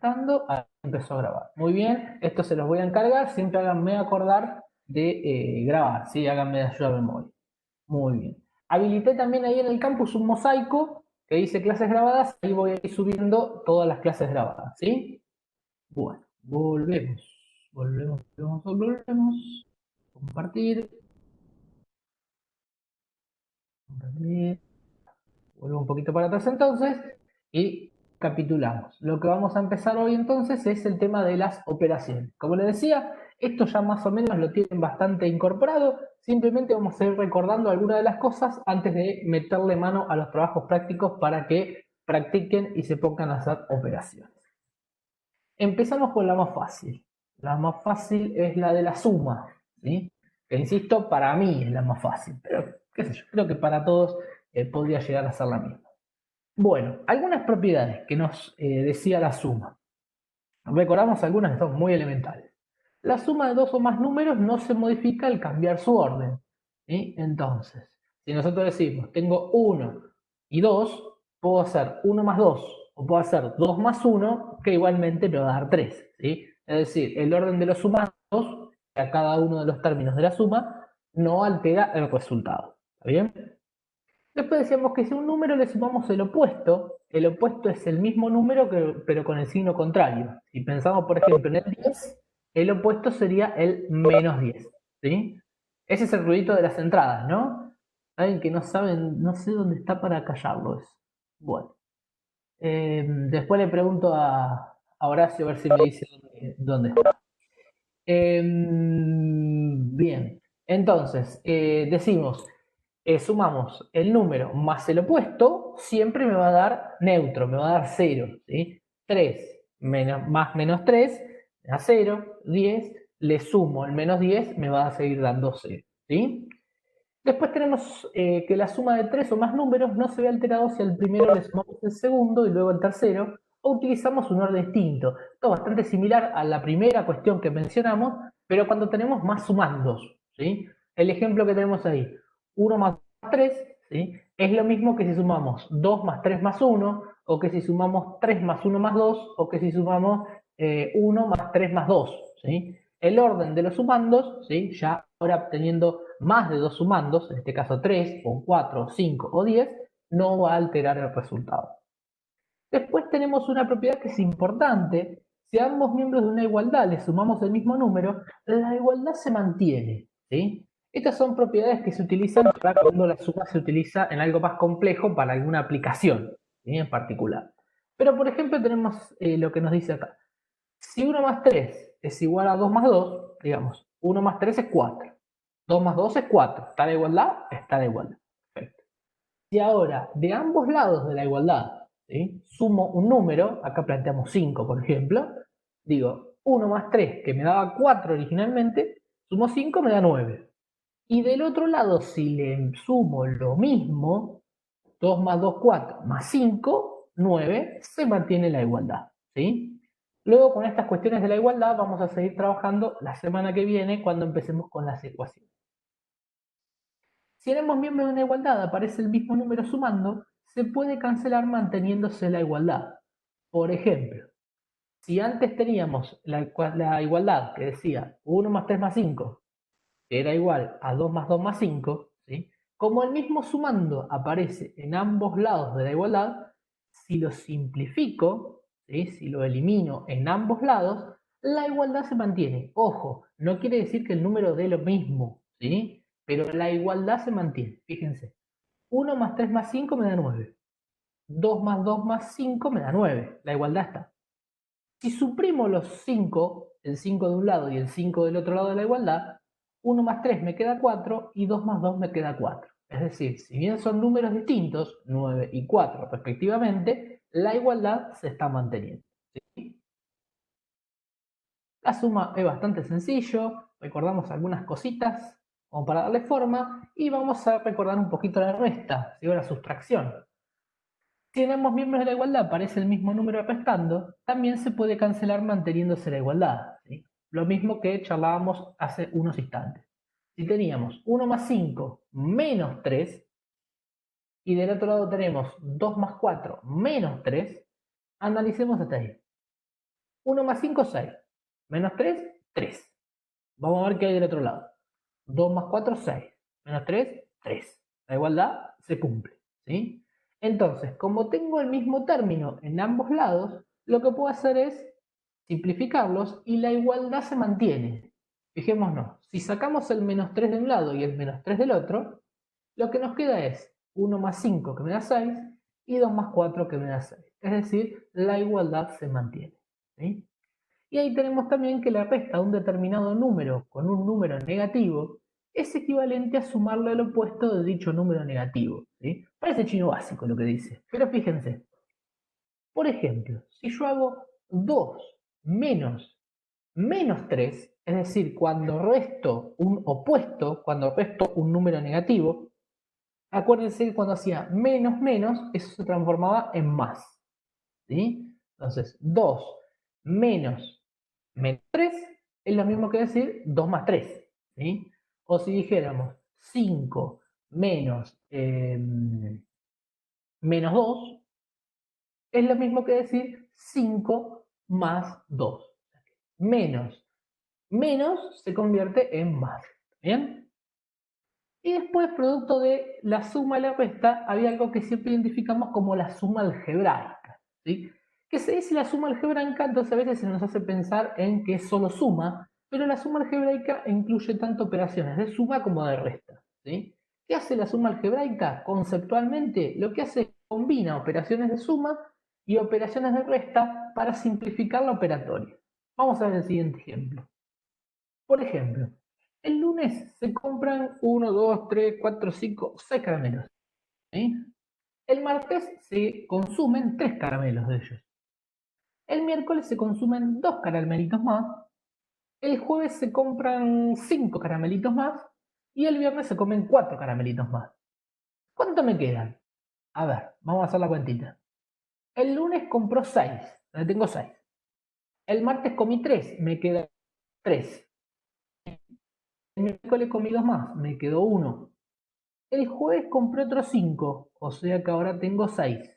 Ahí empezó a grabar. Muy bien, esto se los voy a encargar. Siempre háganme acordar de grabar, ¿sí? Háganme de ayuda a memoria. Muy bien. Habilité también ahí en el campus un mosaico que dice clases grabadas. Ahí voy a ir subiendo todas las clases grabadas, ¿sí? Bueno, volvemos. Volvemos. Compartir. Compartir. Vuelvo un poquito para atrás entonces y capitulamos. Lo que vamos a empezar hoy entonces es el tema de las operaciones. Como les decía, esto ya más o menos lo tienen bastante incorporado. Simplemente vamos a ir recordando algunas de las cosas antes de meterle mano a los trabajos prácticos para que practiquen y se pongan a hacer operaciones. Empezamos con la más fácil. La más fácil es la de la suma, ¿sí? Que insisto, para mí es la más fácil, pero qué sé yo, creo que para todos podría llegar a ser la misma. Bueno, algunas propiedades que nos decía la suma. Recordamos algunas que son muy elementales. La suma de dos o más números no se modifica al cambiar su orden, ¿sí? Entonces, si nosotros decimos, tengo 1 y 2, puedo hacer 1 más 2 o puedo hacer 2 más 1, que igualmente me va a dar 3, ¿sí? Es decir, el orden de los sumandos a cada uno de los términos de la suma no altera el resultado. ¿Está bien? Después decíamos que si a un número le sumamos el opuesto es el mismo número pero con el signo contrario. Si pensamos, por ejemplo, en el 10, el opuesto sería el menos 10. ¿Sí? Ese es el ruidito de las entradas, ¿no? Alguien que no saben, no sé dónde está para callarlo eso. Bueno. Después le pregunto a Horacio a ver si me dice dónde está. Bien, entonces decimos, sumamos el número más el opuesto, siempre me va a dar neutro, me va a dar 0. ¿Sí? 3 más menos 3 me da 0, 10, le sumo el menos 10, me va a seguir dando 0. ¿Sí? Después tenemos que la suma de 3 o más números no se ve alterado si al primero le sumamos el segundo y luego el tercero, o utilizamos un orden distinto. Esto es bastante similar a la primera cuestión que mencionamos, pero cuando tenemos más sumandos. ¿Sí? El ejemplo que tenemos ahí, 1 más 3, ¿sí? Es lo mismo que si sumamos 2 más 3 más 1, o que si sumamos 3 más 1 más 2, o que si sumamos 1 más 3 más 2. ¿Sí? El orden de los sumandos, ¿sí? Ya ahora teniendo más de dos sumandos, en este caso 3 o 4 o 5 o 10, no va a alterar el resultado. Después tenemos una propiedad que es importante. Si a ambos miembros de una igualdad le sumamos el mismo número, la igualdad se mantiene. ¿Sí? Estas son propiedades que se utilizan para cuando la suma se utiliza en algo más complejo para alguna aplicación, ¿sí? En particular. Pero por ejemplo tenemos lo que nos dice acá. Si 1 más 3 es igual a 2 más 2, digamos, 1 más 3 es 4. 2 más 2 es 4. ¿Está de igualdad? Está de igualdad. Perfecto. Si ahora de ambos lados de la igualdad, ¿sí? Sumo un número, acá planteamos 5 por ejemplo, digo 1 más 3 que me daba 4 originalmente, sumo 5 me da 9. Y del otro lado, si le sumo lo mismo, 2 más 2, 4, más 5, 9, se mantiene la igualdad. ¿Sí? Luego, con estas cuestiones de la igualdad, vamos a seguir trabajando la semana que viene cuando empecemos con las ecuaciones. Si en ambos miembros de una igualdad aparece el mismo número sumando, se puede cancelar manteniéndose la igualdad. Por ejemplo, si antes teníamos la igualdad que decía 1 más 3 más 5, que era igual a 2 más 2 más 5, ¿sí? Como el mismo sumando aparece en ambos lados de la igualdad, si lo simplifico, ¿sí? Si lo elimino en ambos lados, la igualdad se mantiene. Ojo, no quiere decir que el número dé lo mismo, ¿sí? Pero la igualdad se mantiene. Fíjense, 1 más 3 más 5 me da 9. 2 más 2 más 5 me da 9. La igualdad está. Si suprimo los 5, el 5 de un lado y el 5 del otro lado de la igualdad, 1 más 3 me queda 4 y 2 más 2 me queda 4. Es decir, si bien son números distintos, 9 y 4 respectivamente, la igualdad se está manteniendo. ¿Sí? La suma es bastante sencillo, recordamos algunas cositas como para darle forma y vamos a recordar un poquito la resta, ¿sí? O la sustracción. Si en ambos miembros de la igualdad aparece el mismo número restando, también se puede cancelar manteniéndose la igualdad. ¿Sí? Lo mismo que charlábamos hace unos instantes. Si teníamos 1 más 5 menos 3, y del otro lado tenemos 2 más 4 menos 3, analicemos hasta ahí. 1 más 5, 6. Menos 3, 3. Vamos a ver qué hay del otro lado. 2 más 4, 6. Menos 3, 3. La igualdad se cumple, ¿sí? Entonces, como tengo el mismo término en ambos lados, lo que puedo hacer es simplificarlos y la igualdad se mantiene. Fijémonos, si sacamos el menos 3 de un lado y el menos 3 del otro, lo que nos queda es 1 más 5 que me da 6 y 2 más 4 que me da 6. Es decir, la igualdad se mantiene, ¿sí? Y ahí tenemos también que la resta de un determinado número con un número negativo es equivalente a sumarle el opuesto de dicho número negativo, ¿sí? Parece chino básico lo que dice, pero fíjense. Por ejemplo, si yo hago 2 menos 3, es decir, cuando resto un opuesto, cuando resto un número negativo, acuérdense que cuando hacía menos menos, eso se transformaba en más, ¿sí? Entonces, 2 menos 3 es lo mismo que decir 2 más 3, ¿sí? O si dijéramos 5 menos 2, es lo mismo que decir 5 más 2. Menos menos se convierte en más, ¿bien? Y después, producto de la suma y la resta, había algo que siempre identificamos como la suma algebraica, ¿sí? Que se dice la suma algebraica, entonces a veces se nos hace pensar en que es solo suma, pero la suma algebraica incluye tanto operaciones de suma como de resta, ¿sí? ¿Qué hace la suma algebraica? Conceptualmente, lo que hace es combina operaciones de suma y operaciones de resta para simplificar la operatoria. Vamos a ver el siguiente ejemplo. Por ejemplo, el lunes se compran 1, 2, 3, 4, 5, 6 caramelos, ¿sí? El martes se consumen 3 caramelos de ellos. El miércoles se consumen 2 caramelitos más. El jueves se compran 5 caramelitos más. Y el viernes se comen 4 caramelitos más. ¿Cuánto me quedan? A ver, vamos a hacer la cuentita. El lunes compró 6, tengo 6. El martes comí 3, me quedan 3. El miércoles comí 2 más, me quedó 1. El jueves compré otros 5, o sea que ahora tengo 6.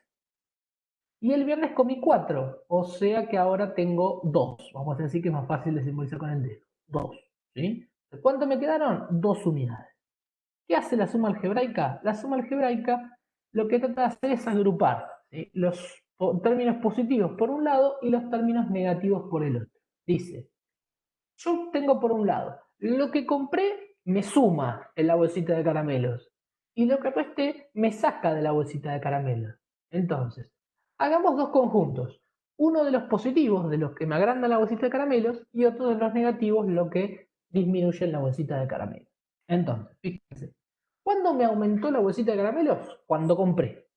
Y el viernes comí 4, o sea que ahora tengo 2. Vamos a decir que es más fácil de simbolizar con el dedo. 2. ¿Sí? ¿Cuánto me quedaron? 2 unidades. ¿Qué hace la suma algebraica? La suma algebraica lo que trata de hacer es agrupar, ¿sí?, los términos positivos por un lado y los términos negativos por el otro. Dice, yo tengo por un lado, lo que compré me suma en la bolsita de caramelos y lo que resté me saca de la bolsita de caramelos. Entonces, hagamos dos conjuntos. Uno de los positivos, de los que me agrandan la bolsita de caramelos, y otro de los negativos, lo que disminuye la bolsita de caramelos. Entonces, fíjense, ¿cuándo me aumentó la bolsita de caramelos? Cuando compré.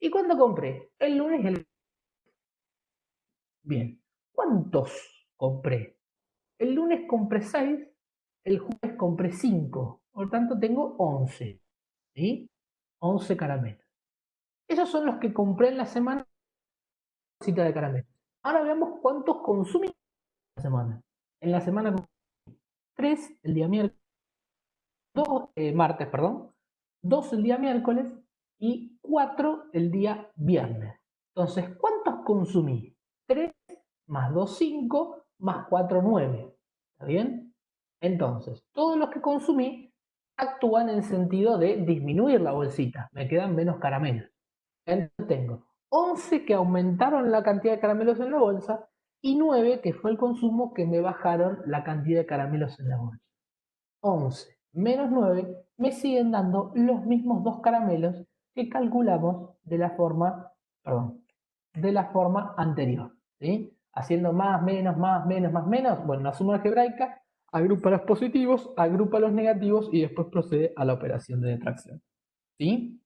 ¿Y cuándo compré? El lunes y el... Bien. ¿Cuántos compré? El lunes compré 6, el jueves compré 5, por tanto tengo 11, ¿sí? 11 caramelos. Esos son los que compré en la semana bolsita de caramelos. Ahora veamos cuántos consumí en la semana. En la semana 3 el día miércoles, 2, martes, perdón, 2 el día miércoles y 4 el día viernes. Entonces, ¿cuántos consumí? 3 más 2, 5, más 4, 9. ¿Está bien? Entonces, todos los que consumí actúan en sentido de disminuir la bolsita. Me quedan menos caramelos. Entonces tengo 11 que aumentaron la cantidad de caramelos en la bolsa y 9 que fue el consumo que me bajaron la cantidad de caramelos en la bolsa. 11 menos 9 me siguen dando los mismos dos caramelos que calculamos de la forma, perdón, de la forma anterior, ¿sí? Haciendo más, menos, más, menos, más, menos. Bueno, la suma algebraica agrupa los positivos, agrupa los negativos y después procede a la operación de detracción, ¿sí?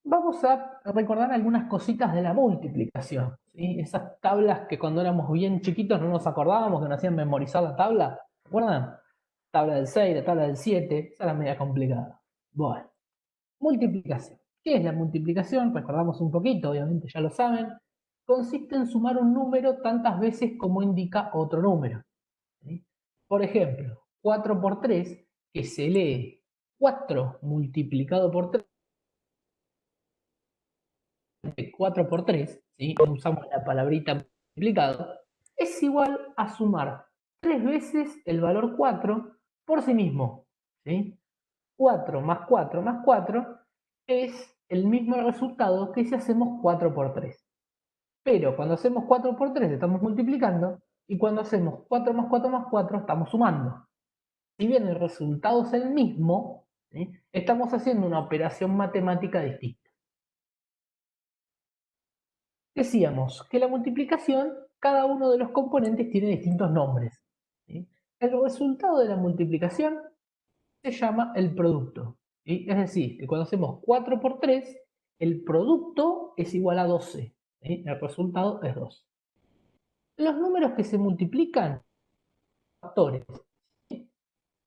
Vamos a recordar algunas cositas de la multiplicación, ¿sí? Esas tablas que cuando éramos bien chiquitos no nos acordábamos, que nos hacían memorizar la tabla. ¿Recuerdan? Tabla del 6, la tabla del 7, esa era media complicada. Bueno, multiplicación. ¿Qué es la multiplicación? Recordamos un poquito, obviamente ya lo saben. Consiste en sumar un número tantas veces como indica otro número, ¿sí? Por ejemplo, 4 por 3, que se lee 4 multiplicado por 3, 4 por 3, ¿sí? Usamos la palabrita multiplicado, es igual a sumar 3 veces el valor 4 por sí mismo, ¿sí? 4 más 4 más 4 es el mismo resultado que si hacemos 4 por 3. Pero cuando hacemos 4 por 3 estamos multiplicando y cuando hacemos 4 más 4 más 4 estamos sumando. Si bien el resultado es el mismo, ¿sí? Estamos haciendo una operación matemática distinta. Decíamos que la multiplicación, cada uno de los componentes tiene distintos nombres, ¿sí? El resultado de la multiplicación se llama el producto, ¿sí? Es decir, que cuando hacemos 4 por 3, el producto es igual a 12, ¿sí? El resultado es 12. Los números que se multiplican, factores.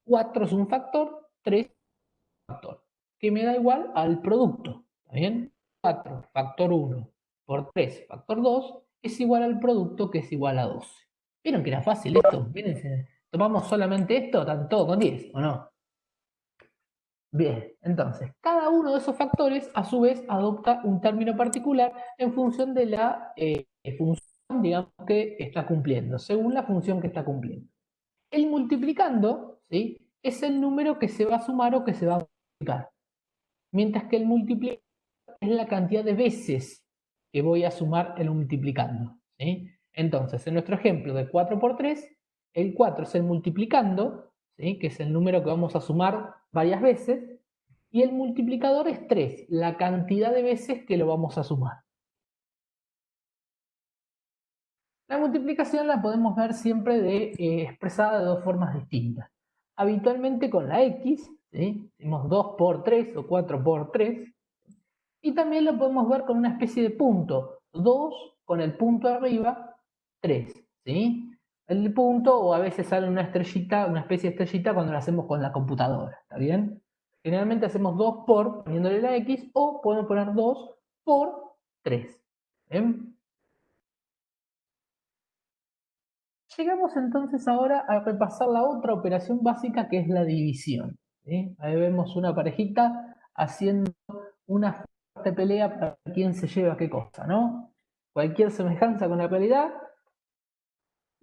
4 es un factor, 3 es un factor, que me da igual al producto. ¿Está bien? 4 factor 1 por 3 factor 2 es igual al producto, que es igual a 12. ¿Vieron que era fácil esto? Miren, tomamos solamente esto, están todo con 10, ¿o no? Bien, entonces, cada uno de esos factores a su vez adopta un término particular en función de la función, digamos, que está cumpliendo, según la función que está cumpliendo. El multiplicando, ¿sí? Es el número que se va a sumar o que se va a multiplicar. Mientras que el multiplicador es la cantidad de veces que voy a sumar el multiplicando, ¿sí? Entonces, en nuestro ejemplo de 4 por 3, el 4 es el multiplicando, ¿sí? Que es el número que vamos a sumar varias veces, y el multiplicador es 3, la cantidad de veces que lo vamos a sumar. La multiplicación la podemos ver siempre expresada de dos formas distintas. Habitualmente con la X, ¿sí? Hacemos 2 por 3 o 4 por 3. Y también lo podemos ver con una especie de punto. 2 con el punto arriba, 3. ¿Sí? El punto, o a veces sale una estrellita, una especie de estrellita cuando lo hacemos con la computadora. ¿Está bien? Generalmente hacemos 2 por, poniéndole la X, o podemos poner 2 por 3. ¿Bien? Llegamos entonces ahora a repasar la otra operación básica, que es la división, ¿sí? Ahí vemos una parejita haciendo una fuerte pelea para ver quién se lleva qué cosa, ¿no? Cualquier semejanza con la realidad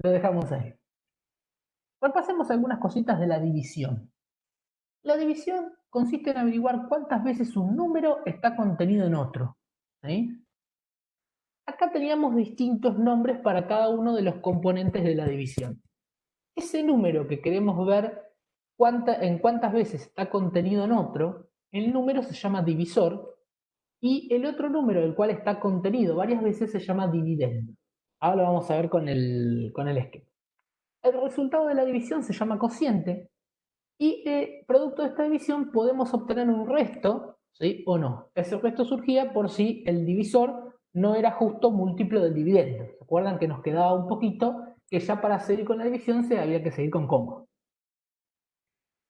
lo dejamos ahí. Repasemos algunas cositas de la división. La división consiste en averiguar cuántas veces un número está contenido en otro, ¿sí? Acá teníamos distintos nombres para cada uno de los componentes de la división. Ese número que queremos ver en cuántas veces está contenido en otro, el número se llama divisor, y el otro número del cual está contenido varias veces se llama dividendo. Ahora lo vamos a ver con el esquema. El resultado de la división se llama cociente, y producto de esta división podemos obtener un resto, ¿sí? O no. Ese resto surgía por si el divisor no era justo múltiplo del dividendo. ¿Se acuerdan que nos quedaba un poquito? Que ya para seguir con la división se había que seguir con coma.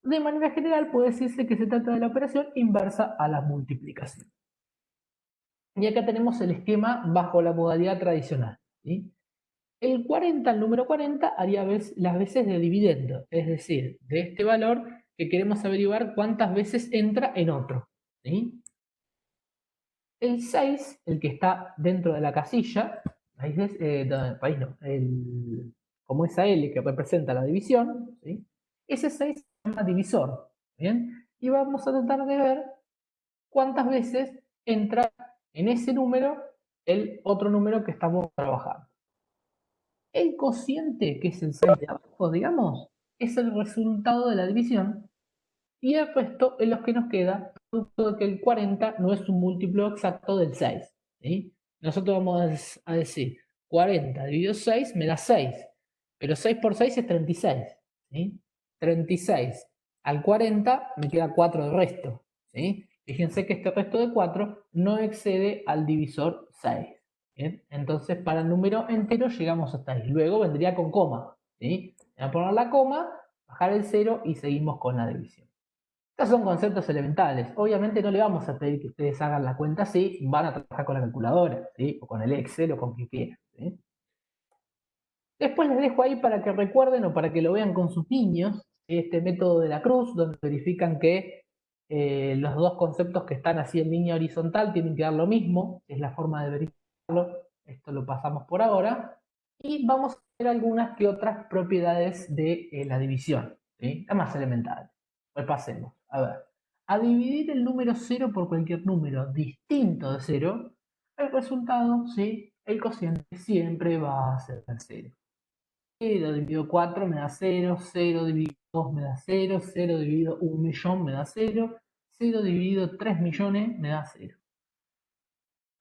De manera general puede decirse que se trata de la operación inversa a la multiplicación. Y acá tenemos el esquema bajo la modalidad tradicional, ¿sí? El 40, el número 40, haría las veces de dividendo, es decir, de este valor que queremos averiguar cuántas veces entra en otro, ¿sí? El 6, el que está dentro de la casilla, país no, como esa L que representa la división, ¿sí? Ese 6 se llama divisor, ¿bien? Y vamos a tratar de ver cuántas veces entra en ese número el otro número que estamos trabajando. El cociente, que es el 6 de abajo, digamos, es el resultado de la división, y el resto es lo que nos queda, producto de que el 40 no es un múltiplo exacto del 6. ¿Sí? Nosotros vamos a decir 40 dividido 6 me da 6, pero 6 por 6 es 36. ¿Sí? 36 al 40 me queda 4 de resto. ¿Sí? Fíjense que este resto de 4 no excede al divisor 6. ¿Bien? Entonces, para el número entero llegamos hasta ahí. Luego vendría con coma. ¿Sí? Voy a poner la coma, bajar el 0 y seguimos con la división. Estos son conceptos elementales. Obviamente no le vamos a pedir que ustedes hagan la cuenta así, van a trabajar con la calculadora, ¿sí? O con el Excel o con quien quieran. ¿Sí? Después les dejo ahí para que recuerden o para que lo vean con sus niños, este método de la cruz, donde verifican que los dos conceptos que están así en línea horizontal tienen que dar lo mismo, es la forma de verificarlo, esto lo pasamos por ahora, y vamos a ver algunas que otras propiedades de la división, ¿sí? Las más elementales. Repasemos, a ver, a dividir el número 0 por cualquier número distinto de 0, el resultado, ¿sí? El cociente siempre va a ser 0. 0 dividido 4 me da 0, 0 dividido 2 me da 0, 0 dividido 1 millón me da 0, 0 dividido 3 millones me da 0.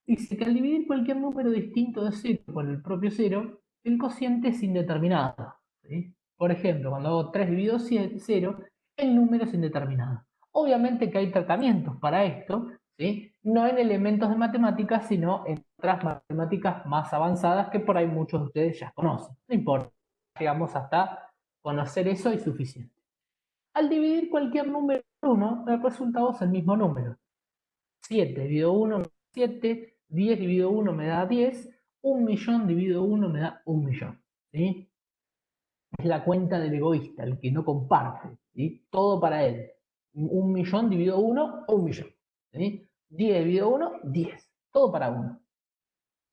Dice que al dividir cualquier número distinto de 0 por el propio 0, el cociente es indeterminado, ¿sí? Por ejemplo, cuando hago 3 dividido 0, el número es indeterminado. Obviamente que hay tratamientos para esto, ¿sí? No en elementos de matemáticas, sino en otras matemáticas más avanzadas que por ahí muchos de ustedes ya conocen. No importa, llegamos hasta conocer eso y suficiente. Al dividir cualquier número por 1, el resultado es el mismo número. 7 dividido 1 me da 7, 10 dividido 1 me da 10, 1 millón dividido 1 me da 1 millón. ¿Sí? Es la cuenta del egoísta, el que no comparte. ¿Sí? Todo para él. 1 millón dividido 1, 1 millón. ¿Sí? 10 dividido 1, 10. Todo para uno.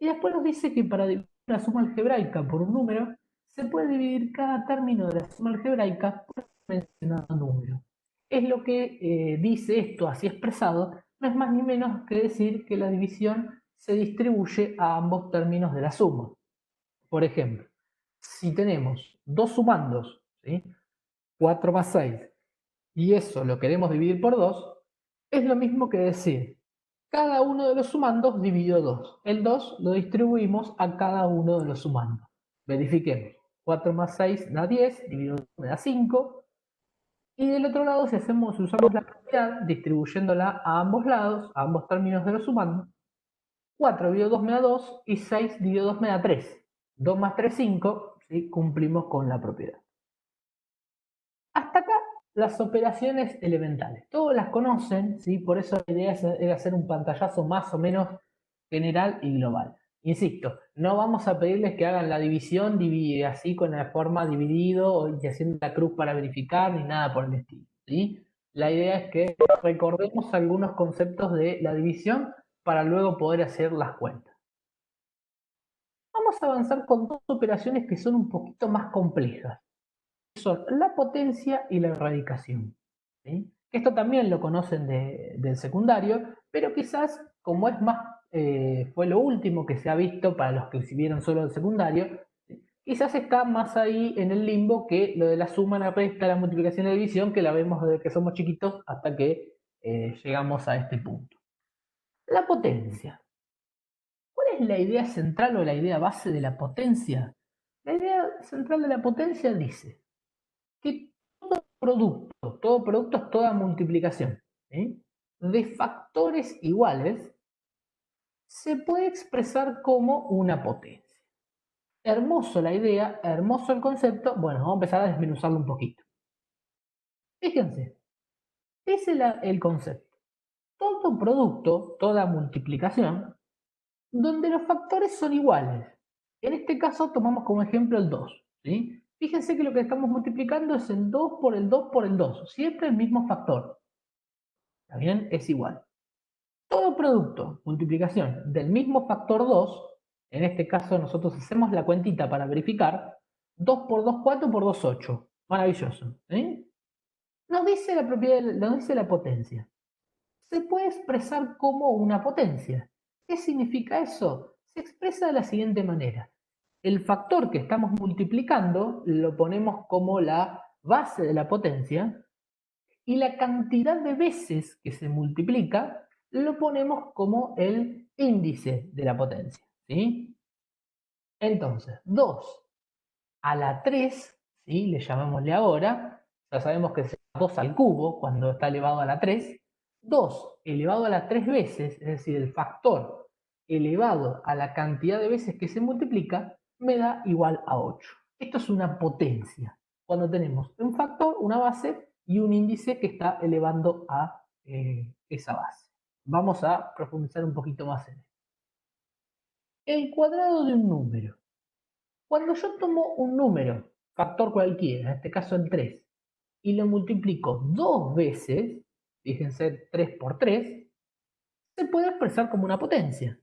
Y después nos dice que para dividir una suma algebraica por un número, se puede dividir cada término de la suma algebraica por el mencionado número. Es lo que dice esto así expresado, no es más ni menos que decir que la división se distribuye a ambos términos de la suma. Por ejemplo, si tenemos dos sumandos, ¿sí? 4 más 6, y eso lo queremos dividir por 2, es lo mismo que decir cada uno de los sumandos dividido 2. El 2 lo distribuimos a cada uno de los sumandos. Verifiquemos. 4 más 6 da 10, dividido 2 me da 5. Y del otro lado, si usamos la propiedad, distribuyéndola a ambos lados, a ambos términos de los sumandos, 4 dividido 2 me da 2 y 6 dividido 2 me da 3. 2 más 3, 5, ¿sí? Cumplimos con la propiedad. Hasta acá las operaciones elementales. Todos las conocen, ¿sí? Por eso la idea era hacer un pantallazo más o menos general y global. Insisto, no vamos a pedirles que hagan la división así con la forma dividido y haciendo la cruz para verificar ni nada por el estilo. ¿Sí? La idea es que recordemos algunos conceptos de la división para luego poder hacer las cuentas. Vamos a avanzar con dos operaciones que son un poquito más complejas. Son la potencia y la erradicación. ¿Sí? Esto también lo conocen del secundario, pero quizás como es más, fue lo último que se ha visto para los que vieron solo el secundario, ¿sí? Quizás está más ahí en el limbo que lo de la suma, la resta, la multiplicación y la división, que la vemos desde que somos chiquitos hasta que llegamos a este punto. La potencia. ¿Cuál es la idea central o la idea base de la potencia? La idea central de la potencia dice que todo producto es toda multiplicación, ¿sí? De factores iguales se puede expresar como una potencia. Hermoso la idea, hermoso el concepto. Bueno, vamos a empezar a desmenuzarlo un poquito. Fíjense, ese es el concepto. Todo producto, toda multiplicación, donde los factores son iguales. En este caso tomamos como ejemplo el 2. ¿Sí? Fíjense que lo que estamos multiplicando es el 2 por el 2 por el 2. Siempre el mismo factor. ¿Está bien? Es igual. Todo producto, multiplicación del mismo factor 2, en este caso nosotros hacemos la cuentita para verificar, 2 por 2, 4 por 2, 8. Maravilloso. ¿Sí? Nos dice la propiedad, nos dice la potencia. Se puede expresar como una potencia. ¿Qué significa eso? Se expresa de la siguiente manera. El factor que estamos multiplicando lo ponemos como la base de la potencia y la cantidad de veces que se multiplica lo ponemos como el índice de la potencia. ¿Sí? Entonces, 2 a la 3, ¿sí? Le llamémosle ahora, ya sabemos que es 2 al cubo cuando está elevado a la 3, 2 elevado a la 3 veces, es decir, el factor elevado a la cantidad de veces que se multiplica, me da igual a 8. Esto es una potencia, cuando tenemos un factor, una base y un índice que está elevando a esa base. Vamos a profundizar un poquito más en esto. El cuadrado de un número. Cuando yo tomo un número, factor cualquiera, en este caso el 3, y lo multiplico 2 veces, fíjense, 3 por 3, se puede expresar como una potencia.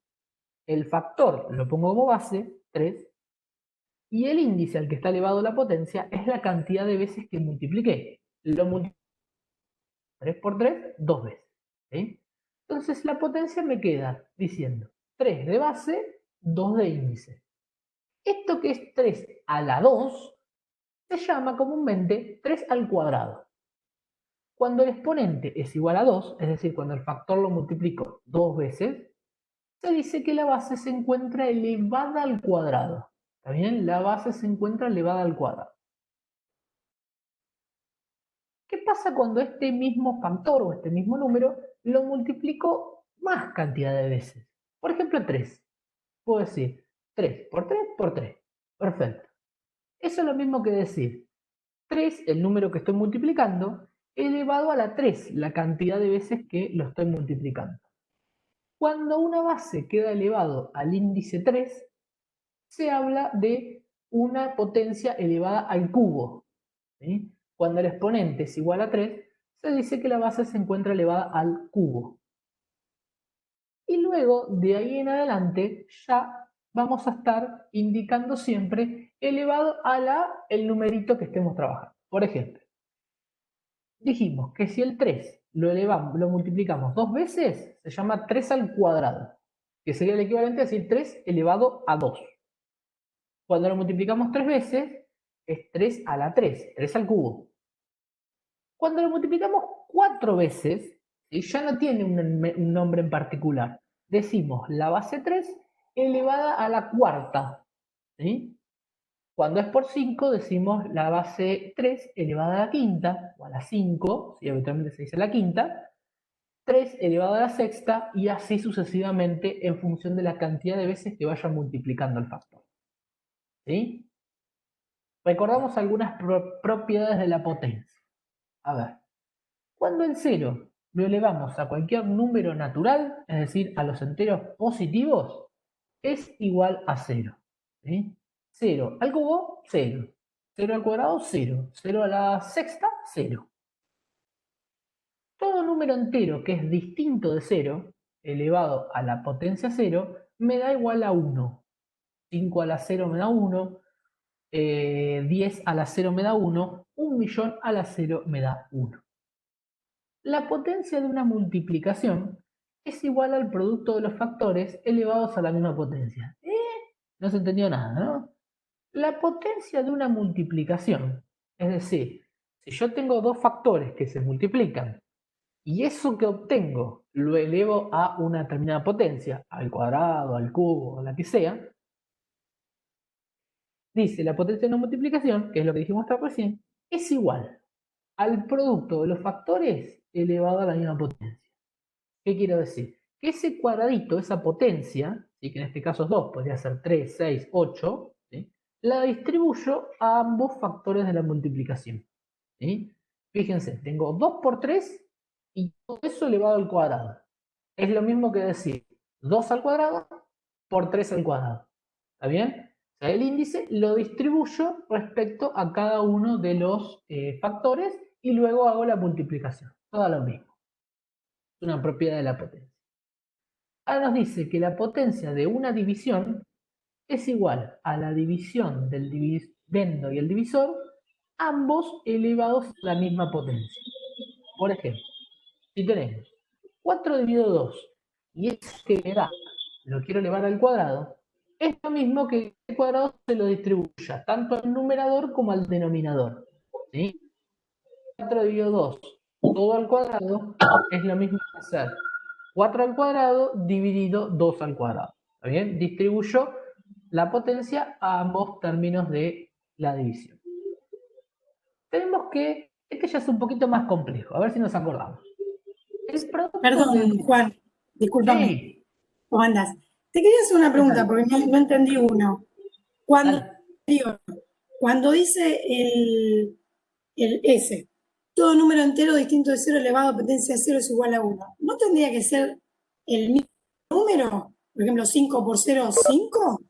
El factor lo pongo como base, 3, y el índice al que está elevado la potencia es la cantidad de veces que multipliqué. Lo multipliqué 3 por 3, 2 veces. ¿Sí? Entonces la potencia me queda diciendo 3 de base, 2 de índice. Esto que es 3 a la 2 se llama comúnmente 3 al cuadrado. Cuando el exponente es igual a 2, es decir, cuando el factor lo multiplico 2 veces, se dice que la base se encuentra elevada al cuadrado. ¿Está bien? La base se encuentra elevada al cuadrado. ¿Qué pasa cuando este mismo factor o este mismo número lo multiplico más cantidad de veces? Por ejemplo, 3. Puedo decir 3 por 3 por 3. Perfecto. Eso es lo mismo que decir 3, el número que estoy multiplicando, elevado a la 3, la cantidad de veces que lo estoy multiplicando. Cuando una base queda elevado al índice 3, se habla de una potencia elevada al cubo. ¿Sí? Cuando el exponente es igual a 3, se dice que la base se encuentra elevada al cubo. Y luego, de ahí en adelante, ya vamos a estar indicando siempre elevado a el numerito que estemos trabajando. Por ejemplo, dijimos que si el 3 lo multiplicamos 2 veces, se llama 3 al cuadrado, que sería el equivalente a decir 3 elevado a 2. Cuando lo multiplicamos 3 veces, es 3 a la 3, 3 al cubo. Cuando lo multiplicamos 4 veces, ya no tiene un nombre en particular. Decimos la base 3 elevada a la cuarta. ¿Sí? Cuando es por 5, decimos la base 3 elevada a la quinta, o a la 5, si habitualmente se dice la quinta, 3 elevado a la sexta, y así sucesivamente en función de la cantidad de veces que vaya multiplicando el factor. ¿Sí? Recordamos algunas propiedades de la potencia. A ver, cuando el 0 lo elevamos a cualquier número natural, es decir, a los enteros positivos, es igual a 0. ¿Sí? 0 al cubo, 0. 0 al cuadrado, 0. 0 a la sexta, 0. Todo número entero que es distinto de 0, elevado a la potencia 0, me da igual a 1. 5 a la 0 me da 1, 10 a la 0 me da 1, 1.000.000 a la 0 me da 1. La potencia de una multiplicación es igual al producto de los factores elevados a la misma potencia. No se entendió nada, ¿no? La potencia de una multiplicación, es decir, si yo tengo dos factores que se multiplican y eso que obtengo lo elevo a una determinada potencia, al cuadrado, al cubo, a la que sea, dice la potencia de una multiplicación, que es lo que dijimos hasta recién, es igual al producto de los factores elevado a la misma potencia. ¿Qué quiero decir? Que ese cuadradito, esa potencia, ¿sí? Que en este caso es 2, podría ser 3, 6, 8, ¿sí? La distribuyo a ambos factores de la multiplicación. ¿Sí? Fíjense, tengo 2 por 3 y todo eso elevado al cuadrado. Es lo mismo que decir 2 al cuadrado por 3 al cuadrado. ¿Está bien? O sea, el índice lo distribuyo respecto a cada uno de los factores y luego hago la multiplicación. Todo lo mismo. Es una propiedad de la potencia. Ahora nos dice que la potencia de una división es igual a la división del dividendo y el divisor, ambos elevados a la misma potencia. Por ejemplo, si tenemos 4 dividido 2 y eso que me da lo quiero elevar al cuadrado, es lo mismo que el cuadrado se lo distribuya tanto al numerador como al denominador. ¿Sí? 4 dividido 2 todo al cuadrado es lo mismo que hacer 4 al cuadrado dividido 2 al cuadrado. ¿Está bien? Distribuyo la potencia a ambos términos de la división. Tenemos que, este ya es un poquito más complejo, a ver si nos acordamos. El producto de... Perdón, Juan, discúlpame, Sí, ¿cómo andás? Te quería hacer una ¿qué pregunta tal? porque no entendí uno. Cuando, Dale. digo, cuando dice el S, todo número entero distinto de 0 elevado a potencia de 0 es igual a 1, ¿no tendría que ser el mismo número? Por ejemplo, 5 por 0, 5.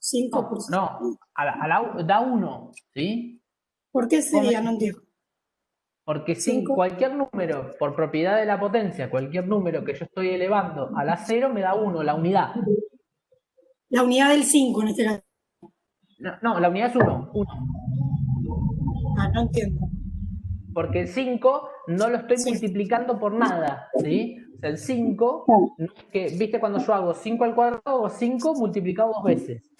5 por No, 0. no, da 1, ¿sí? ¿Por qué ¿Cómo me sería? No dijiste? entiendo. Porque sin 5. cualquier número, por propiedad de la potencia, cualquier número que yo estoy elevando a la 0 me da 1, la unidad. La unidad del 5 en este caso. No, no, la unidad es 1, 1. Ah, no entiendo. Porque el 5 no lo estoy Sí. multiplicando por nada, ¿sí? O sea, el 5, que, ¿viste cuando yo hago 5 al cuadrado? Hago 5 multiplicado 2 veces.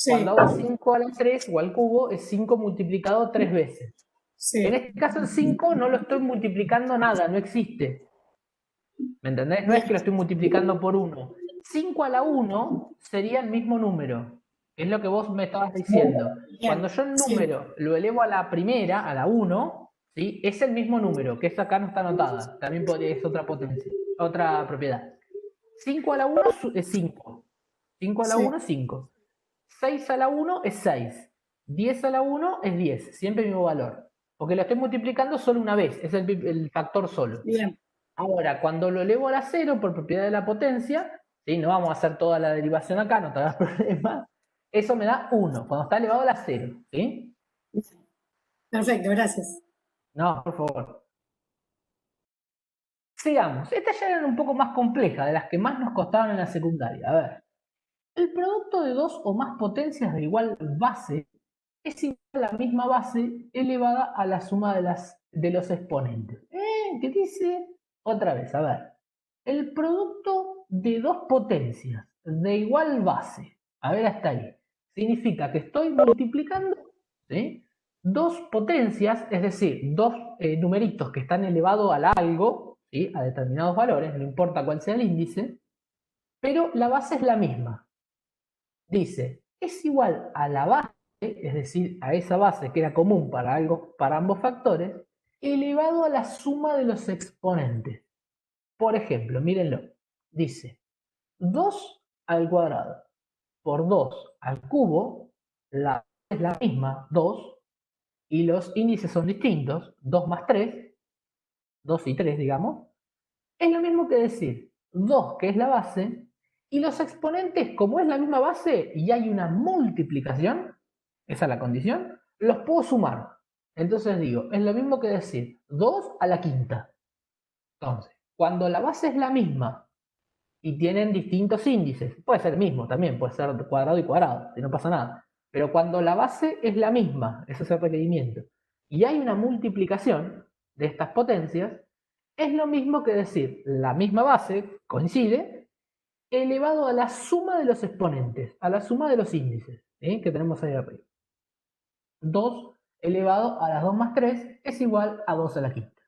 Cuando Sí. hago 5 a la 3 o al cubo, es 5 multiplicado 3 veces. En Sí. este caso, el 5 no lo estoy multiplicando nada, no existe. ¿Me entendés? No es que Bien. lo estoy multiplicando por 1. 5 a la 1 sería el mismo número, que es lo que vos me estabas diciendo. Cuando Bien. yo el Sí. número lo elevo a la primera, a la 1, ¿sí? Es el mismo número, que esa acá no está anotada. También podría ser otra potencia, otra propiedad. 5 a la 1 es 5. 5 a la Sí. 1 es 5. 6 a la 1 es 6. 10 a la 1 es 10. Siempre el mismo valor. Porque lo estoy multiplicando solo una vez. Es el factor solo. Bien. Ahora, cuando lo elevo a la 0 por propiedad de la potencia, ¿sí? No vamos a hacer toda la derivación acá, no te hagas problema. Eso me da 1, cuando está elevado a la 0. ¿Sí? Perfecto, gracias. No, por favor. Sigamos. Estas ya eran un poco más complejas, de las que más nos costaban en la secundaria. A ver. El producto de dos o más potencias de igual base es igual a la misma base elevada a la suma de los exponentes. ¿Qué dice? Otra vez, a ver. El producto de dos potencias de igual base, a ver hasta ahí, significa que estoy multiplicando, ¿sí? Dos potencias, es decir, dos numeritos que están elevados a algo, ¿sí? A determinados valores, no importa cuál sea el índice, pero la base es la misma. Dice, es igual a la base, es decir, a esa base que era común para ambos factores, elevado a la suma de los exponentes. Por ejemplo, mírenlo, dice 2 al cuadrado por 2 al cubo, la base es la misma, 2, y los índices son distintos, 2 más 3, 2 y 3, digamos, es lo mismo que decir 2, que es la base, y los exponentes, como es la misma base y hay una multiplicación, esa es la condición, los puedo sumar. Entonces digo, es lo mismo que decir 2 a la quinta. Entonces, cuando la base es la misma y tienen distintos índices, puede ser el mismo también, puede ser cuadrado y cuadrado, si no pasa nada. Pero cuando la base es la misma, ese es el requerimiento, y hay una multiplicación de estas potencias, es lo mismo que decir la misma base, coincide, elevado a la suma de los exponentes, a la suma de los índices, ¿sí? Que tenemos ahí arriba. 2 elevado a las 2 más 3 es igual a 2 a la quinta.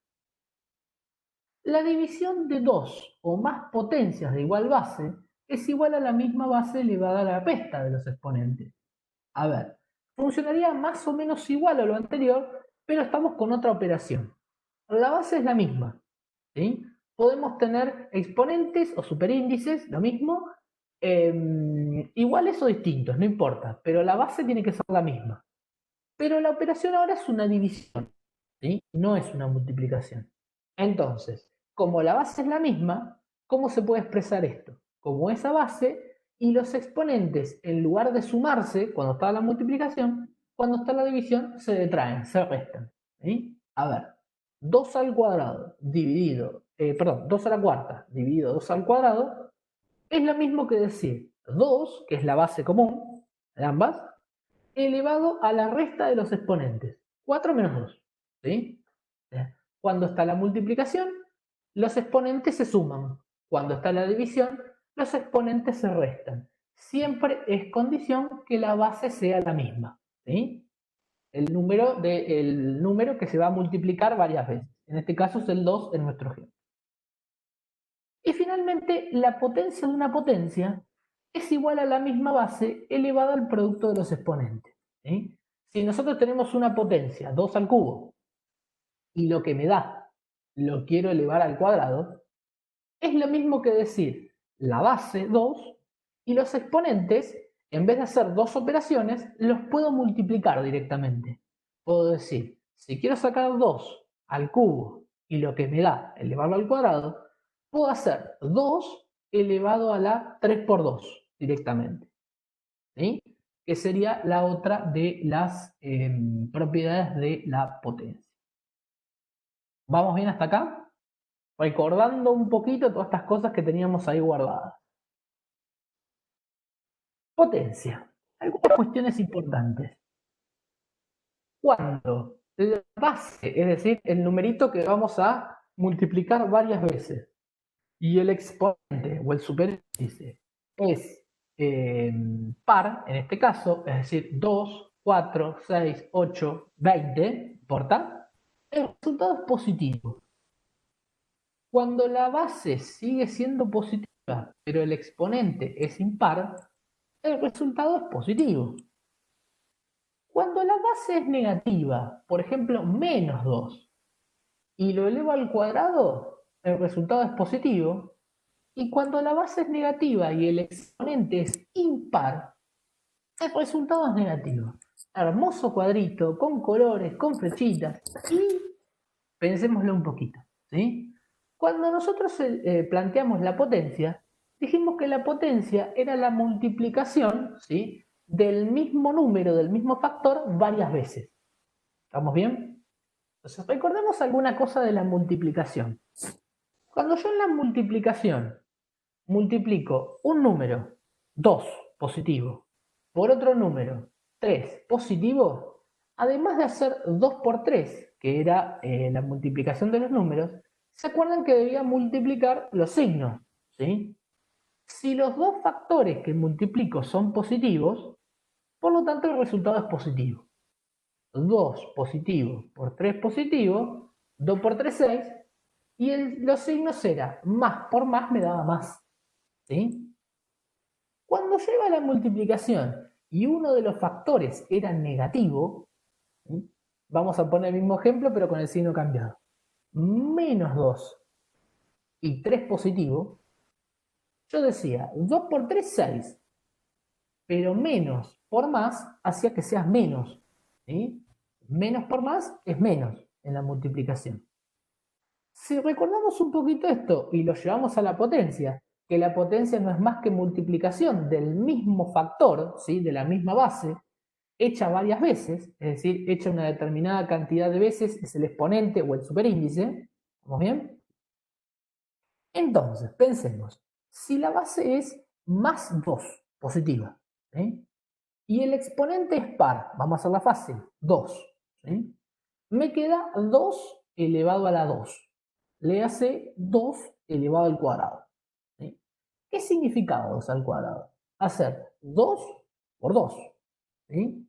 La división de dos o más potencias de igual base es igual a la misma base elevada a la resta de los exponentes. A ver, funcionaría más o menos igual a lo anterior, pero estamos con otra operación. La base es la misma, ¿sí? Podemos tener exponentes o superíndices, lo mismo, iguales o distintos, no importa, pero la base tiene que ser la misma. Pero la operación ahora es una división, ¿sí? No es una multiplicación. Entonces, como la base es la misma, ¿cómo se puede expresar esto? Como esa base y los exponentes, en lugar de sumarse cuando está la multiplicación, cuando está la división, se detraen, se restan. ¿Sí? A ver, 2 al cuadrado dividido, 2 a la cuarta dividido 2 al cuadrado, es lo mismo que decir 2, que es la base común de ambas, elevado a la resta de los exponentes. 4 menos 2. ¿Sí? Cuando está la multiplicación, los exponentes se suman. Cuando está la división, los exponentes se restan. Siempre es condición que la base sea la misma. ¿Sí? El número que se va a multiplicar varias veces. En este caso es el 2 en nuestro ejemplo. Y finalmente, la potencia de una potencia es igual a la misma base elevada al producto de los exponentes. ¿Sí? Si nosotros tenemos una potencia, 2 al cubo, y lo que me da lo quiero elevar al cuadrado, es lo mismo que decir la base 2 y los exponentes, en vez de hacer dos operaciones, los puedo multiplicar directamente. Puedo decir, si quiero sacar 2 al cubo y lo que me da elevarlo al cuadrado, puedo hacer 2 elevado a la 3 por 2 directamente. ¿Sí? Que sería la otra de las propiedades de la potencia. ¿Vamos bien hasta acá? Recordando un poquito todas estas cosas que teníamos ahí guardadas. Potencia. Algunas cuestiones importantes. Cuando la base, es decir, el numerito que vamos a multiplicar varias veces, y el exponente o el superíndice es par, en este caso, es decir, 2, 4, 6, 8, 20, ¿importa? El resultado es positivo. Cuando la base sigue siendo positiva, pero el exponente es impar, el resultado es positivo. Cuando la base es negativa, por ejemplo, menos 2, y lo elevo al cuadrado, el resultado es positivo. Y cuando la base es negativa y el exponente es impar, el resultado es negativo. Hermoso cuadrito, con colores, con flechitas. Y pensémoslo un poquito, ¿sí? Cuando nosotros planteamos la potencia, dijimos que la potencia era la multiplicación, ¿sí?, del mismo número, del mismo factor, varias veces. ¿Estamos bien? Entonces, recordemos alguna cosa de la multiplicación. Cuando yo en la multiplicación multiplico un número, 2, positivo, por otro número, 3, positivo, además de hacer 2 por 3, que era la multiplicación de los números, ¿se acuerdan que debía multiplicar los signos? ¿Sí? Si los dos factores que multiplico son positivos, por lo tanto el resultado es positivo. 2 positivo por 3 positivo, 2 por 3, 6, y los signos era más por más me daba más. ¿Sí? Cuando lleva la multiplicación y uno de los factores era negativo, ¿sí?, vamos a poner el mismo ejemplo pero con el signo cambiado. Menos 2 y 3 positivo, yo decía 2 por 3, 6, pero menos por más hacía que seas menos. ¿Sí? Menos por más es menos en la multiplicación. Si recordamos un poquito esto y lo llevamos a la potencia, que la potencia no es más que multiplicación del mismo factor, ¿sí?, de la misma base, hecha varias veces, es decir, hecha una determinada cantidad de veces, es el exponente o el superíndice. ¿Estamos bien? Entonces, pensemos, si la base es más 2, positiva, ¿sí?, y el exponente es par, vamos a hacerla fácil, 2, ¿sí?, me queda 2 elevado a la 2. Le hace 2 elevado al cuadrado. ¿Sí? ¿Qué significa 2 al cuadrado? Hacer 2 por 2. ¿Sí?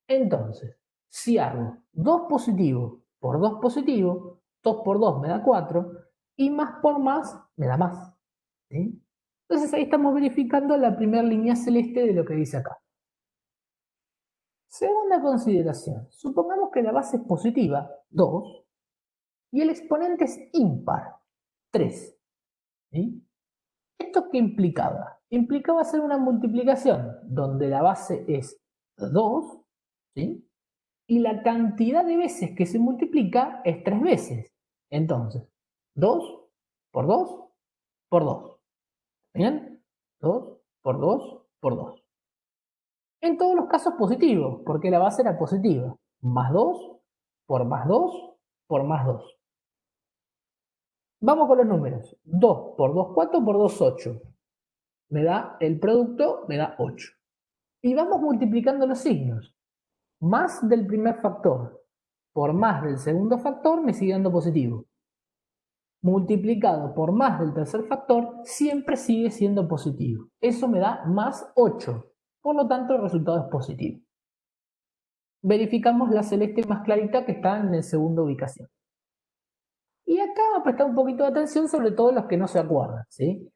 Entonces, si hago 2 positivo por 2 positivo, 2 por 2 me da 4, y más por más me da más. ¿Sí? Entonces ahí estamos verificando la primera línea celeste de lo que dice acá. Segunda consideración, supongamos que la base es positiva, 2, y el exponente es impar, 3. ¿Sí? ¿Esto qué implicaba? Implicaba hacer una multiplicación donde la base es 2, ¿sí?, y la cantidad de veces que se multiplica es 3 veces. Entonces, 2 por 2 por 2. ¿Bien? 2 por 2 por 2. En todos los casos positivos, porque la base era positiva. Más 2 por más 2 por más 2. Vamos con los números. 2 por 2, 4 por 2, 8. Me da el producto, me da 8. Y vamos multiplicando los signos. Más del primer factor por más del segundo factor me sigue dando positivo. Multiplicado por más del tercer factor siempre sigue siendo positivo. Eso me da más 8. Por lo tanto, el resultado es positivo. Verificamos la celeste más clarita que está en la segunda ubicación. Y acá va a prestar un poquito de atención, sobre todo los que no se acuerdan, ¿sí?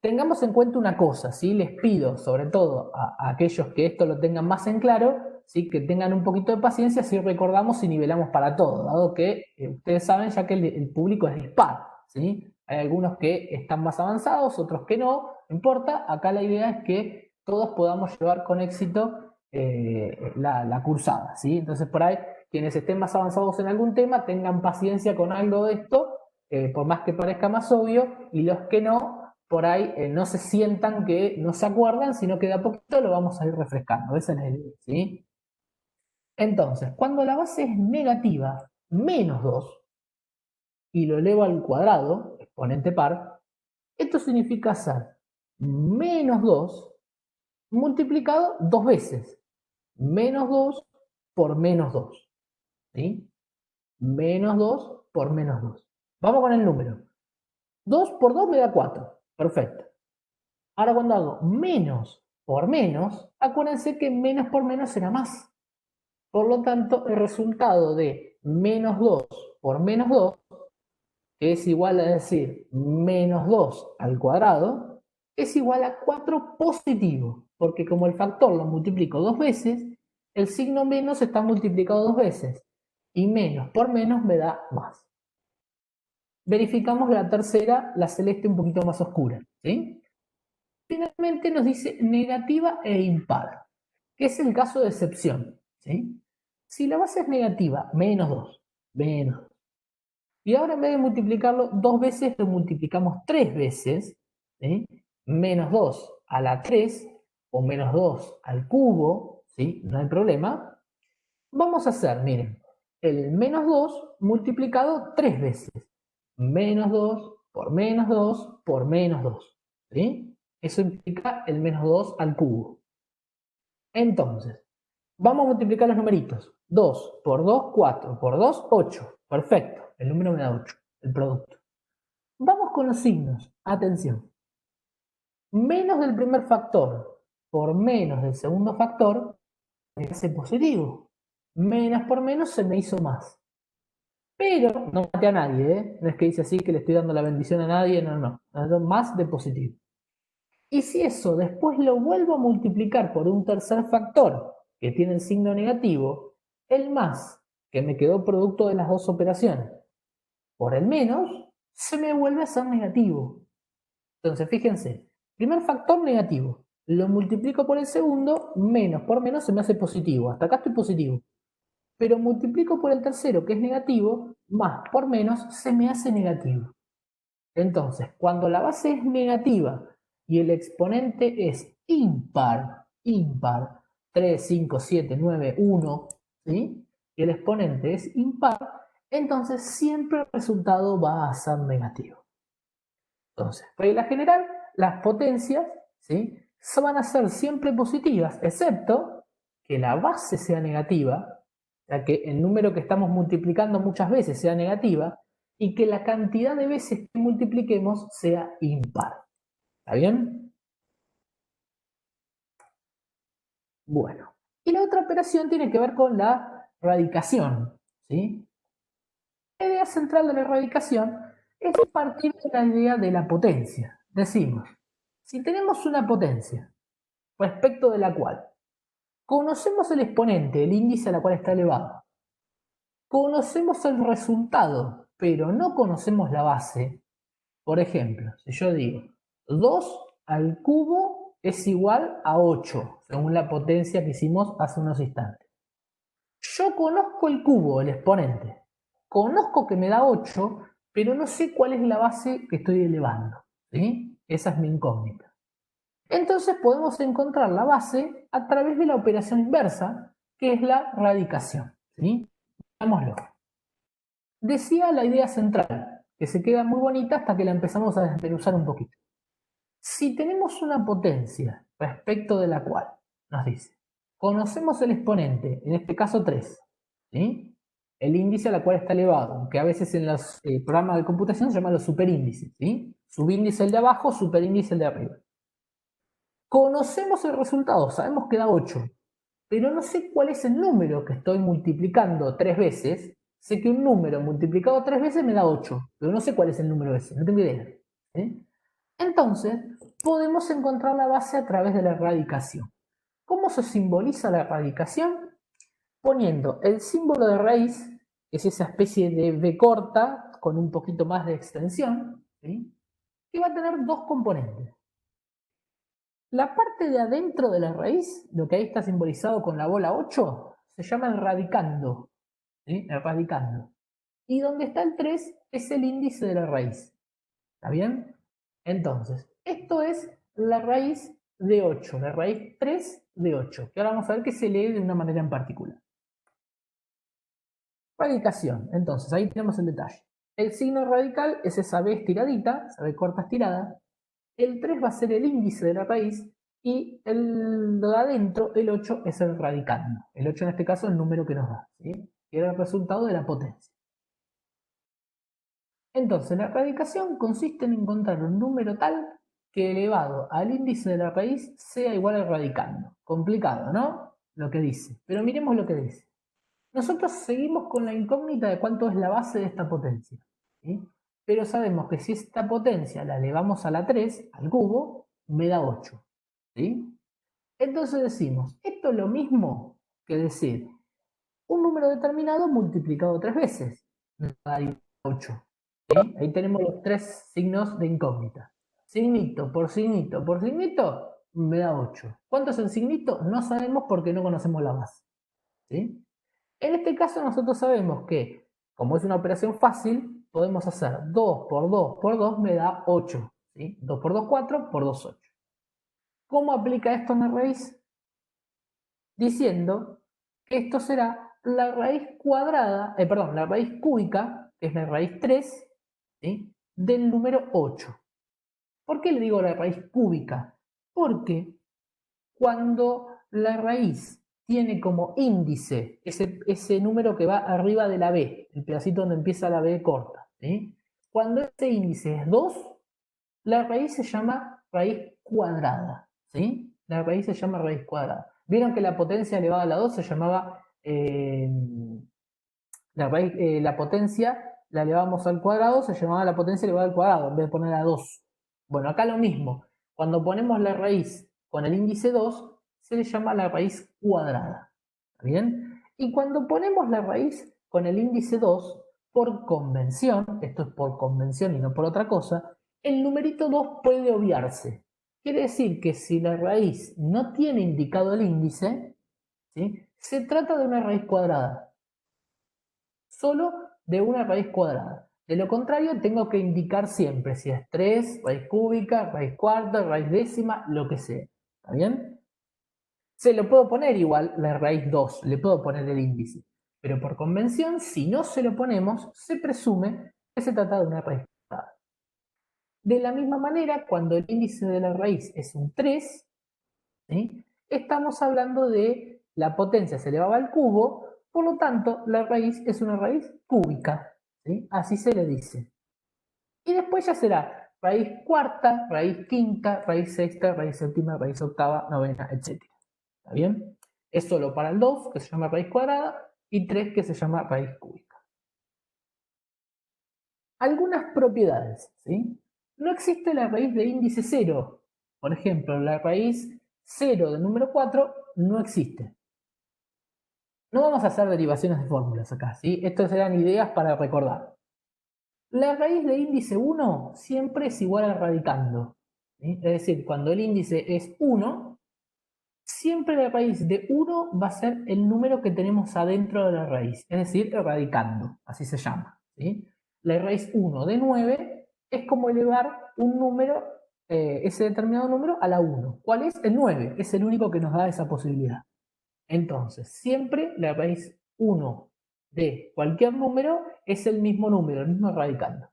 Tengamos en cuenta una cosa, ¿sí? Les pido, sobre todo a aquellos que esto lo tengan más en claro, ¿sí?, que tengan un poquito de paciencia si recordamos y nivelamos para todo, dado que ustedes saben ya que el público es dispar, ¿sí? Hay algunos que están más avanzados, otros que no importa. Acá la idea es que todos podamos llevar con éxito la cursada, ¿sí? Entonces, por ahí, quienes estén más avanzados en algún tema, tengan paciencia con algo de esto, por más que parezca más obvio, y los que no, por ahí no se sientan que no se acuerdan, sino que de a poquito lo vamos a ir refrescando. Esa es la idea, ¿sí? Entonces, cuando la base es negativa, menos 2, y lo elevo al cuadrado, exponente par, esto significa hacer menos 2 multiplicado 2 veces. Menos 2 por menos 2. ¿Sí? Menos 2 por menos 2. Vamos con el número. 2 por 2 me da 4. Perfecto. Ahora cuando hago menos por menos, acuérdense que menos por menos será más. Por lo tanto, el resultado de menos 2 por menos 2, que es igual a decir menos 2 al cuadrado, es igual a 4 positivo, porque como el factor lo multiplico 2 veces, el signo menos está multiplicado 2 veces, y menos por menos me da más. Verificamos la tercera, la celeste un poquito más oscura, ¿sí? Finalmente nos dice negativa e impar, que es el caso de excepción, ¿sí? Si la base es negativa, menos 2, menos 2. Y ahora en vez de multiplicarlo 2 veces, lo multiplicamos 3 veces, ¿sí? Menos 2 a la 3 o menos 2 al cubo, ¿sí? No hay problema. Vamos a hacer, miren, el menos 2 multiplicado 3 veces. Menos 2 por menos 2 por menos 2, ¿sí? Eso implica el menos 2 al cubo. Entonces, vamos a multiplicar los numeritos. 2 por 2, 4. Por 2, 8. Perfecto. El número me da 8. El producto. Vamos con los signos. Atención. Menos del primer factor por menos del segundo factor me hace positivo. Menos por menos se me hizo más. Pero no maté a nadie, ¿eh? No es que dice así que le estoy dando la bendición a nadie. No, no. Más de positivo. Y si eso después lo vuelvo a multiplicar por un tercer factor que tiene el signo negativo, el más, que me quedó producto de las dos operaciones, por el menos, se me vuelve a ser negativo. Entonces, fíjense, primer factor negativo, lo multiplico por el segundo, menos por menos se me hace positivo. Hasta acá estoy positivo. Pero multiplico por el tercero, que es negativo, más por menos se me hace negativo. Entonces, cuando la base es negativa y el exponente es impar, 3, 5, 7, 9, 1, ¿sí? Y el exponente es impar, entonces siempre el resultado va a ser negativo. Entonces, regla general, las potencias, ¿sí? Van a ser siempre positivas, excepto que la base sea negativa, o sea, que el número que estamos multiplicando muchas veces sea negativa, y que la cantidad de veces que multipliquemos sea impar. ¿Está bien? Bueno. Y la otra operación tiene que ver con la radicación, ¿sí? La idea central de la radicación es partir de la idea de la potencia. Decimos, si tenemos una potencia respecto de la cual conocemos el exponente, el índice a la cual está elevado, conocemos el resultado, pero no conocemos la base. Por ejemplo, si yo digo 2 al cubo es igual a 8, según la potencia que hicimos hace unos instantes. Yo conozco el cubo, el exponente. Conozco que me da 8, pero no sé cuál es la base que estoy elevando, ¿sí? Esa es mi incógnita. Entonces podemos encontrar la base a través de la operación inversa, que es la radicación, ¿sí? Veámoslo. Decía la idea central, que se queda muy bonita hasta que la empezamos a desmenuzar un poquito. Si tenemos una potencia respecto de la cual nos dice, conocemos el exponente, en este caso 3, ¿sí? El índice a la cual está elevado, que a veces en los programas de computación se llama los superíndices, ¿sí? Subíndice el de abajo, superíndice el de arriba. Conocemos el resultado, sabemos que da 8, pero no sé cuál es el número que estoy multiplicando 3 veces. Sé que un número multiplicado 3 veces me da 8, pero no sé cuál es el número ese, no tengo idea, ¿sí? Entonces, podemos encontrar la base a través de la radicación. ¿Cómo se simboliza la radicación? Poniendo el símbolo de raíz, que es esa especie de V corta con un poquito más de extensión, ¿sí? Que va a tener dos componentes. La parte de adentro de la raíz, lo que ahí está simbolizado con la bola 8, se llama el radicando, ¿sí? El radicando. Y donde está el 3 es el índice de la raíz. ¿Está bien? Entonces, esto es la raíz de 8, la raíz 3 de 8, que ahora vamos a ver que se lee de una manera en particular. Radicación, entonces ahí tenemos el detalle. El signo radical es esa b estiradita, esa b corta estirada. El 3 va a ser el índice de la raíz y el de adentro, el 8, es el radicando. El 8 en este caso es el número que nos da, ¿sí? Que era el resultado de la potencia. Entonces, la radicación consiste en encontrar un número tal que elevado al índice de la raíz sea igual al radicando. Complicado, ¿no? Lo que dice. Pero miremos lo que dice. Nosotros seguimos con la incógnita de cuánto es la base de esta potencia, ¿sí? Pero sabemos que si esta potencia la elevamos a la 3, al cubo, me da 8, ¿sí? Entonces decimos, esto es lo mismo que decir un número determinado multiplicado 3 veces, nos da 8, ¿sí? Ahí tenemos los 3 signos de incógnita. Signito por signito por signito, me da 8. ¿Cuánto es el signito? No sabemos porque no conocemos la base, ¿sí? En este caso nosotros sabemos que, como es una operación fácil, podemos hacer 2 por 2 por 2 me da 8. ¿Sí? 2 por 2, 4, por 2, 8. ¿Cómo aplica esto en la raíz? Diciendo que esto será la raíz cuadrada, la raíz cúbica, que es la raíz 3, ¿sí? Del número 8. ¿Por qué le digo la raíz cúbica? Porque cuando la raíz tiene como índice ese número que va arriba de la b, el pedacito donde empieza la b corta, ¿sí? Cuando ese índice es 2, la raíz se llama raíz cuadrada, ¿sí? La raíz se llama raíz cuadrada. Vieron que la potencia elevada a la 2 se llamaba, la potencia la elevamos al cuadrado, se llamaba la potencia elevada al cuadrado, en vez de poner a 2. Bueno, acá lo mismo. Cuando ponemos la raíz con el índice 2, se le llama la raíz cuadrada. ¿Está bien? Y cuando ponemos la raíz con el índice 2, por convención, esto es por convención y no por otra cosa, el numerito 2 puede obviarse. Quiere decir que si la raíz no tiene indicado el índice, ¿sí? Se trata de una raíz cuadrada. Solo de una raíz cuadrada. De lo contrario, tengo que indicar siempre si es 3, raíz cúbica, raíz cuarta, raíz décima, lo que sea. ¿Está bien? Se lo puedo poner igual la raíz 2, le puedo poner el índice. Pero por convención, si no se lo ponemos, se presume que se trata de una raíz cuadrada. De la misma manera, cuando el índice de la raíz es un 3, ¿sí? Estamos hablando de la potencia se elevaba al cubo, por lo tanto, la raíz es una raíz cúbica, ¿sí? Así se le dice. Y después ya será raíz cuarta, raíz quinta, raíz sexta, raíz séptima, raíz octava, novena, etc. ¿Está bien? Es solo para el 2, que se llama raíz cuadrada, y 3, que se llama raíz cúbica. Algunas propiedades, ¿sí? No existe la raíz de índice 0. Por ejemplo, la raíz 0 del número 4 no existe. No vamos a hacer derivaciones de fórmulas acá, ¿sí? Estas eran ideas para recordar. La raíz de índice 1 siempre es igual al radicando, ¿sí? Es decir, cuando el índice es 1, siempre la raíz de 1 va a ser el número que tenemos adentro de la raíz, es decir, el radicando, así se llama, ¿sí? La raíz 1 de 9 es como elevar un número, ese determinado número, a la 1. ¿Cuál es? El 9, es el único que nos da esa posibilidad. Entonces, siempre la raíz 1 de cualquier número es el mismo número, el mismo radicando.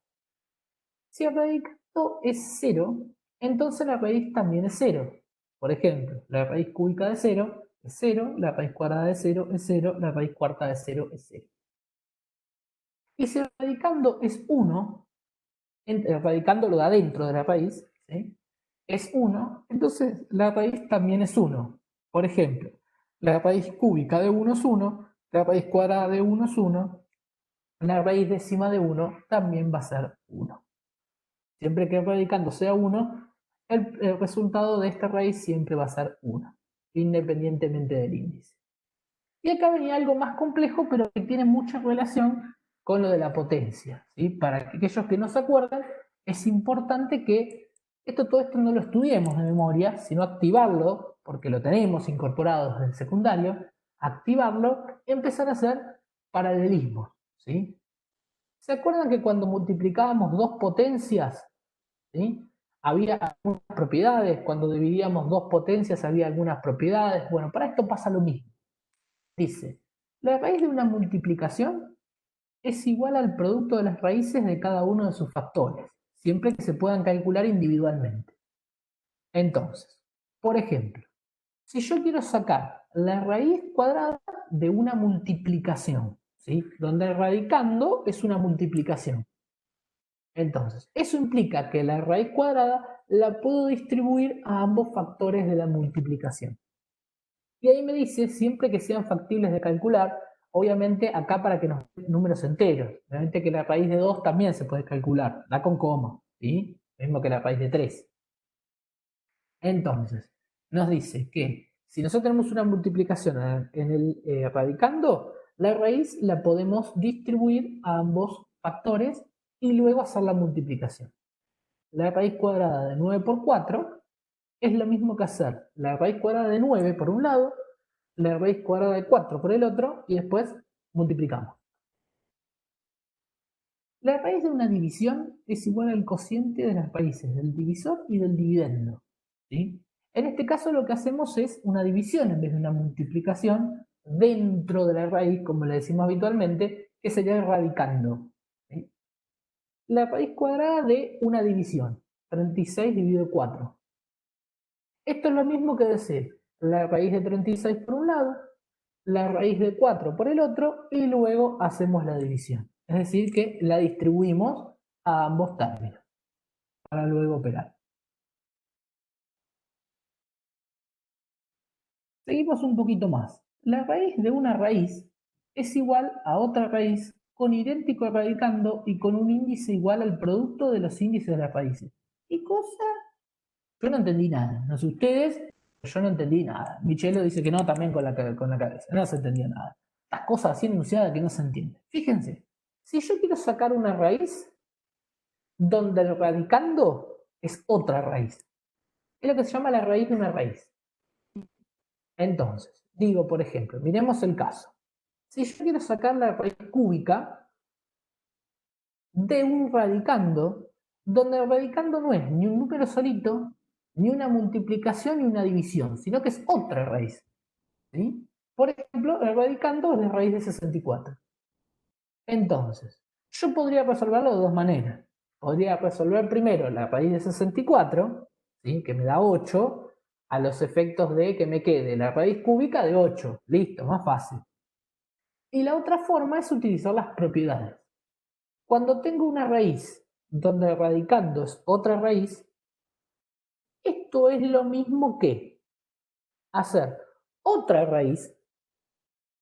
Si el radicando es 0, entonces la raíz también es 0. Por ejemplo, la raíz cúbica de 0 es 0, la raíz cuadrada de 0 es 0, la raíz cuarta de 0 es 0. Y si el radicando es 1, el radicando lo de adentro de la raíz, ¿sí? Es 1, entonces la raíz también es 1. Por ejemplo, la raíz cúbica de 1 es 1, la raíz cuadrada de 1 es 1, la raíz décima de 1 también va a ser 1. Siempre que el radicando sea 1, el resultado de esta raíz siempre va a ser 1, independientemente del índice. Y acá venía algo más complejo, pero que tiene mucha relación con lo de la potencia, ¿sí? Para aquellos que no se acuerdan, es importante que todo esto no lo estudiemos de memoria, sino activarlo, porque lo tenemos incorporado desde el secundario, activarlo y empezar a hacer paralelismos, ¿sí? ¿Se acuerdan que cuando multiplicábamos dos potencias, ¿sí? Había algunas propiedades? Cuando dividíamos dos potencias había algunas propiedades. Bueno, para esto pasa lo mismo. Dice, la raíz de una multiplicación es igual al producto de las raíces de cada uno de sus factores, siempre que se puedan calcular individualmente. Entonces, por ejemplo, si yo quiero sacar la raíz cuadrada de una multiplicación, ¿sí? Donde radicando es una multiplicación. Entonces, eso implica que la raíz cuadrada la puedo distribuir a ambos factores de la multiplicación. Y ahí me dice, siempre que sean factibles de calcular, obviamente acá para que nos den números enteros. Obviamente que la raíz de 2 también se puede calcular, da con coma, ¿sí? Mismo que la raíz de 3. Entonces, nos dice que si nosotros tenemos una multiplicación en el radicando, la raíz la podemos distribuir a ambos factores y luego hacer la multiplicación. La raíz cuadrada de 9 por 4 es lo mismo que hacer la raíz cuadrada de 9 por un lado, la raíz cuadrada de 4 por el otro y después multiplicamos. La raíz de una división es igual al cociente de las raíces del divisor y del dividendo, ¿sí? En este caso lo que hacemos es una división en vez de una multiplicación dentro de la raíz, como le decimos habitualmente, que sería el radicando, ¿sí? La raíz cuadrada de una división, 36 dividido 4. Esto es lo mismo que decir la raíz de 36 por un lado, la raíz de 4 por el otro y luego hacemos la división. Es decir, que la distribuimos a ambos términos para luego operar. Seguimos un poquito más. La raíz de una raíz es igual a otra raíz con idéntico radicando y con un índice igual al producto de los índices de las raíces. ¿Qué cosa? Yo no entendí nada. No sé ustedes, yo no entendí nada. Michelo dice que no, también con la cabeza. No se entendía nada. Las cosas así enunciadas que no se entienden. Fíjense, si yo quiero sacar una raíz donde el radicando es otra raíz. Es lo que se llama la raíz de una raíz. Entonces, digo, por ejemplo, miremos el caso. Si yo quiero sacar la raíz cúbica de un radicando, donde el radicando no es ni un número solito, ni una multiplicación, ni una división, sino que es otra raíz, ¿sí? Por ejemplo, el radicando es la raíz de 64. Entonces, yo podría resolverlo de dos maneras. Podría resolver primero la raíz de 64, ¿sí? Que me da 8, a los efectos de que me quede la raíz cúbica de 8. Listo, más fácil. Y la otra forma es utilizar las propiedades. Cuando tengo una raíz donde el radicando es otra raíz, esto es lo mismo que hacer otra raíz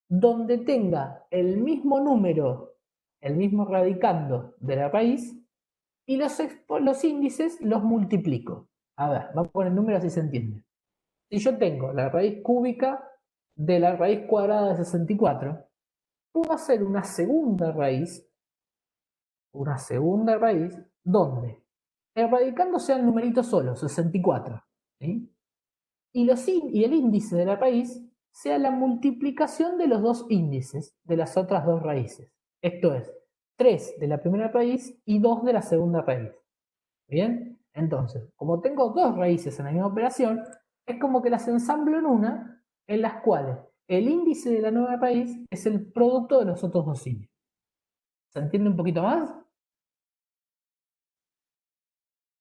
donde tenga el mismo número, el mismo radicando de la raíz y los índices los multiplico. A ver, vamos con el número así se entiende. Si yo tengo la raíz cúbica de la raíz cuadrada de 64, puedo hacer una segunda raíz, donde el radicando sea el numerito solo, 64, ¿sí? Y el índice de la raíz sea la multiplicación de los dos índices de las otras dos raíces. Esto es, 3 de la primera raíz y 2 de la segunda raíz. ¿Bien? Entonces, como tengo dos raíces en la misma operación, es como que las ensamblo en una, en las cuales el índice de la nueva raíz es el producto de los otros dos índices. ¿Se entiende un poquito más?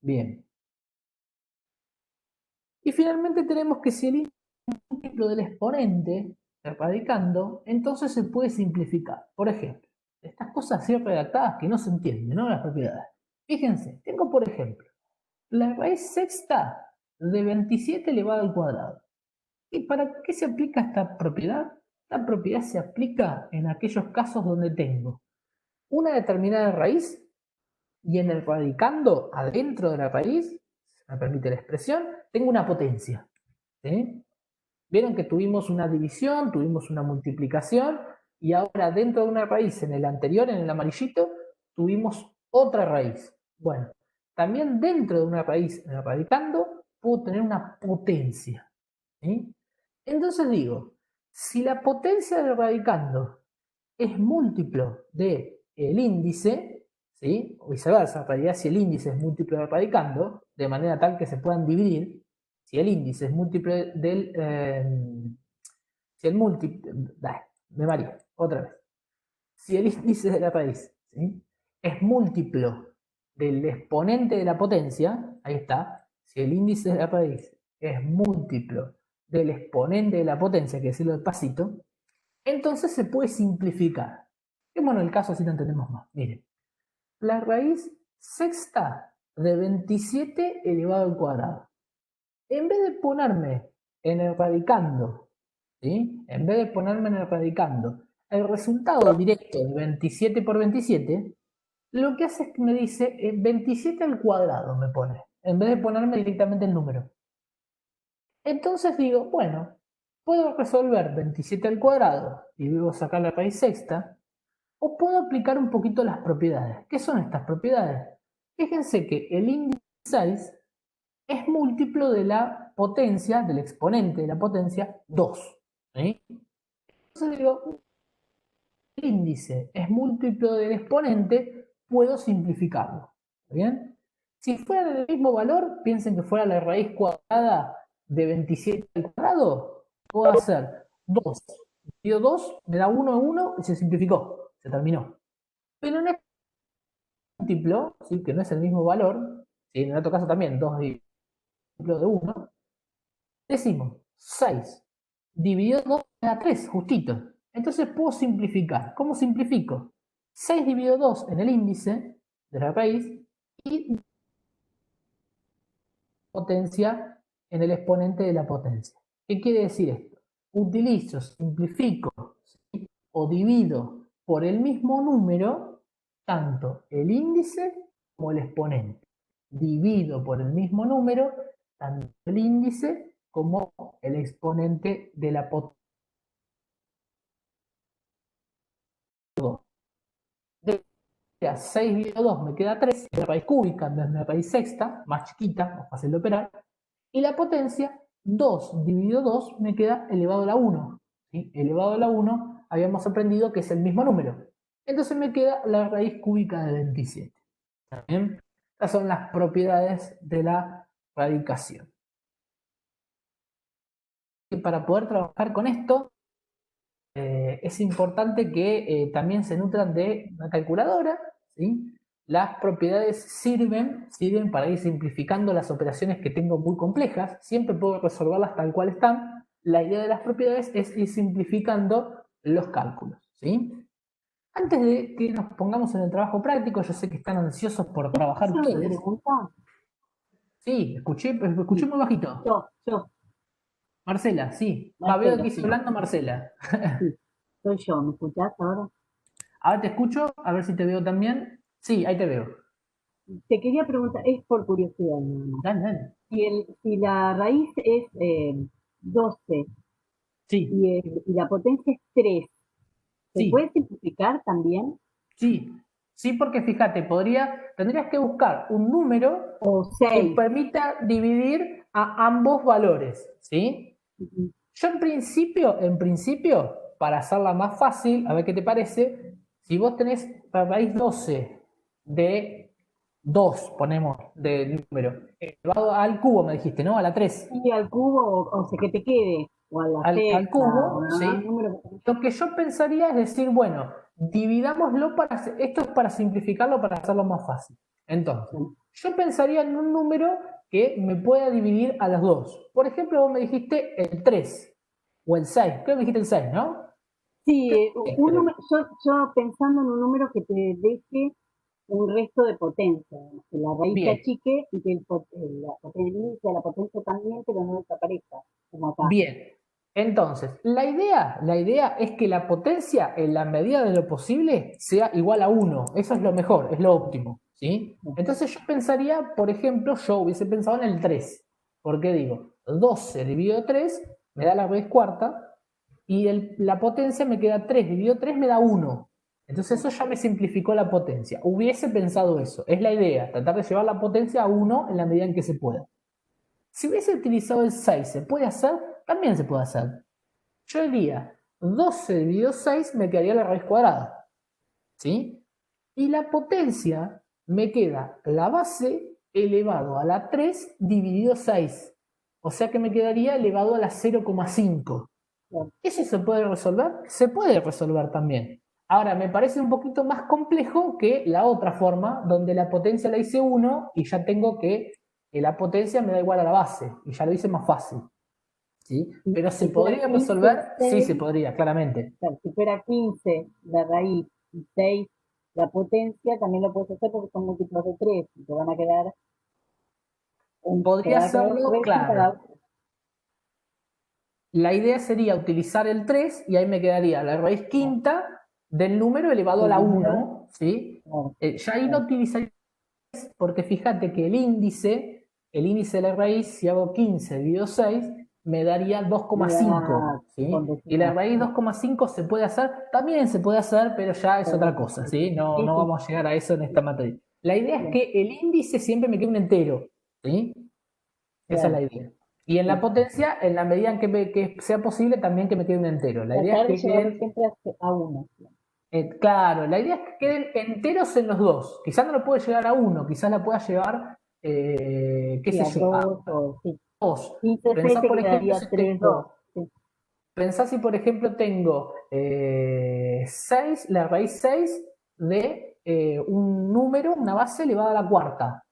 Bien. Y finalmente tenemos que si el índice es múltiplo del exponente, radicando, entonces se puede simplificar. Por ejemplo, estas cosas así redactadas que no se entienden, ¿no? Las propiedades. Fíjense, tengo por ejemplo la raíz sexta de 27 elevado al cuadrado. ¿Y para qué se aplica esta propiedad? Esta propiedad se aplica en aquellos casos donde tengo una determinada raíz y en el radicando adentro de la raíz, si me permite la expresión, tengo una potencia. ¿Sí? Vieron que tuvimos una división, tuvimos una multiplicación y ahora dentro de una raíz, en el anterior, en el amarillito, tuvimos otra raíz. Bueno, también dentro de una raíz, en el radicando, puedo tener una potencia. ¿Sí? Entonces digo, si la potencia del radicando es múltiplo del índice, ¿sí? O viceversa, en realidad si el índice es múltiplo del radicando, de manera tal que se puedan dividir, si el índice es múltiplo si el múltiplo, me mareé, otra vez. si el índice de la raíz, ¿sí?, es múltiplo del exponente de la potencia, ahí está, si el índice de la raíz es múltiplo del exponente de la potencia, que es decirlo despacito, entonces se puede simplificar. Y bueno, el caso así lo entendemos más. Miren, la raíz sexta de 27 elevado al cuadrado. En vez de ponerme en el radicando, ¿sí?, en vez de ponerme en el radicando el resultado directo de 27 por 27, lo que hace es que me dice 27 al cuadrado, me pone, en vez de ponerme directamente el número. Entonces digo, bueno, puedo resolver 27 al cuadrado y luego sacar la raíz sexta, o puedo aplicar un poquito las propiedades. ¿Qué son estas propiedades? Fíjense que el índice 6 es múltiplo de la potencia, del exponente de la potencia 2. ¿Sí? Entonces digo, el índice es múltiplo del exponente, puedo simplificarlo. ¿Está bien? Si fuera del mismo valor, piensen que fuera la raíz cuadrada de 27 al cuadrado, puedo hacer 2 dividido 2, me da 1 a 1 y se simplificó, se terminó. Pero en este múltiplo, ¿sí?, que no es el mismo valor, ¿sí?, en el otro caso también 2 múltiplo de 1, decimos 6 dividido 2 me da 3, justito. Entonces puedo simplificar. ¿Cómo simplifico? 6 dividido 2 en el índice de la raíz y potencia en el exponente de la potencia. ¿Qué quiere decir esto? Utilizo, simplifico, ¿sí?, o divido por el mismo número tanto el índice como el exponente. Divido por el mismo número tanto el índice como el exponente de la potencia. 6 dividido 2 me queda 3, la raíz cúbica en vez de la raíz sexta, más chiquita, más fácil de operar, y la potencia 2 dividido 2 me queda elevado a la 1. ¿Sí? Elevado a la 1 habíamos aprendido que es el mismo número. Entonces me queda la raíz cúbica de 27. ¿Bien? Estas son las propiedades de la radicación. Y para poder trabajar con esto, es importante que también se nutran de una calculadora, ¿sí? Las propiedades sirven para ir simplificando las operaciones que tengo muy complejas. Siempre puedo resolverlas tal cual están. La idea de las propiedades es ir simplificando los cálculos, ¿sí? Antes de que nos pongamos en el trabajo práctico, yo sé que están ansiosos por trabajar ¿Puedo hacer una ustedes. pregunta? Sí, escuché muy bajito. Yo, Marcela, sí. Veo Marcela, aquí sí, hablando Marcela. sí, soy yo, ¿me escuchás ahora? Ahora te escucho, a ver si te veo también. Sí, ahí te veo. Te quería preguntar, es por curiosidad nada más. Dale, dale. Si la raíz es 12 Sí, y la potencia es 3, ¿se sí, puede simplificar también? sí. Sí, porque fíjate, tendrías que buscar un número ¿O que 6? permita dividir a ambos valores, ¿sí? Yo en principio, para hacerla más fácil, a ver qué te parece, si vos tenés la raíz 12 de 2, ponemos, de número, elevado al cubo, me dijiste, ¿no? A la 3. Sí, al cubo, o sea, que te quede, o a la al sexta, o cubo, al ¿sí? número que Lo que yo pensaría es decir, bueno, dividámoslo esto es para simplificarlo, para hacerlo más fácil. Entonces, yo pensaría en un número que me pueda dividir a los dos. Por ejemplo, vos me dijiste el 3 o el 6, creo que me dijiste el 6, ¿no? Sí, un Creo. número, yo pensando en un número que te deje un resto de potencia, digamos, que la raíz se Bien, achique y que el índice de la potencia también, pero no desaparezca, como acá. bien. Entonces, la idea es que la potencia, en la medida de lo posible, sea igual a 1. Eso es lo mejor, es lo óptimo, ¿sí? Entonces yo pensaría, por ejemplo, yo hubiese pensado en el 3. ¿Por qué digo? 12 dividido 3 me da la raíz cuarta y la potencia me queda 3 dividido 3 me da 1. Entonces eso ya me simplificó la potencia. Hubiese pensado eso. Es la idea, tratar de llevar la potencia a 1 en la medida en que se pueda. Si hubiese utilizado el 6, ¿se puede hacer? También se puede hacer. Yo diría 12 dividido 6 me quedaría la raíz cuadrada. ¿Sí? Y la potencia me queda la base elevado a la 3 dividido 6. O sea que me quedaría elevado a la 0,5. Claro. ¿Eso se puede resolver? Se puede resolver también. Ahora, me parece un poquito más complejo que la otra forma, donde la potencia la hice 1 y ya tengo que la potencia me da igual a la base, y ya lo hice más fácil. ¿Sí? Pero ¿se Si fuera podría 15, resolver? Sí, 6, se podría, claramente. claro, si fuera 15 la raíz y 6 la potencia, también lo puedes hacer porque son múltiplos de 3 y te van a quedar, te Podría van a quedar hacerlo, restos claro. cada. La idea sería utilizar el 3 y ahí me quedaría la raíz quinta del número elevado a la 1, ¿sí? Claro, Ya ahí no claro. utilizaría, porque fíjate que el índice de la raíz, si hago 15 dividido 6, me daría 2,5, Con ¿sí? Y la decimal. raíz 2,5 se puede hacer, también se puede hacer, pero ya es otra cosa, ¿sí? No, Sí, no sí, vamos a llegar a eso en esta materia. La idea es bien, que el índice siempre me quede un entero, ¿sí? Esa es la claro. idea. Y en la Sí. potencia, en la medida en que sea posible, también que me quede un entero. La idea es Tratar de que llevarlo queden, siempre a uno. claro, la idea es que queden enteros en los dos. Quizás no lo puede llegar a uno, quizás la pueda llevar, qué Sí, sé a yo, a 2 o sí. dos. 15, 6 Pensá, te por ejemplo, quedaría si 3, 2. tengo, Sí, pensá si, por ejemplo, tengo 6, la raíz 6 de un número, una base elevada a la cuarta.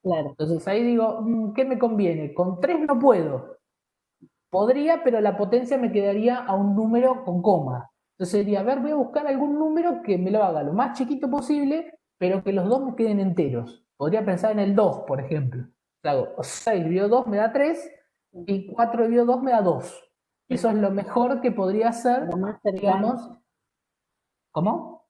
claro. Entonces ahí digo, ¿qué me conviene? Con 3 no puedo. Podría, pero la potencia me quedaría a un número con coma. Entonces diría, a ver, voy a buscar algún número que me lo haga lo más chiquito posible, pero que los dos me queden enteros. Podría pensar en el 2, por ejemplo. Hago 6 dividido 2 me da 3 Sí. y 4 dividido 2 me da 2. Eso es lo mejor que podría hacer, Lo más cercano. digamos. ¿Cómo?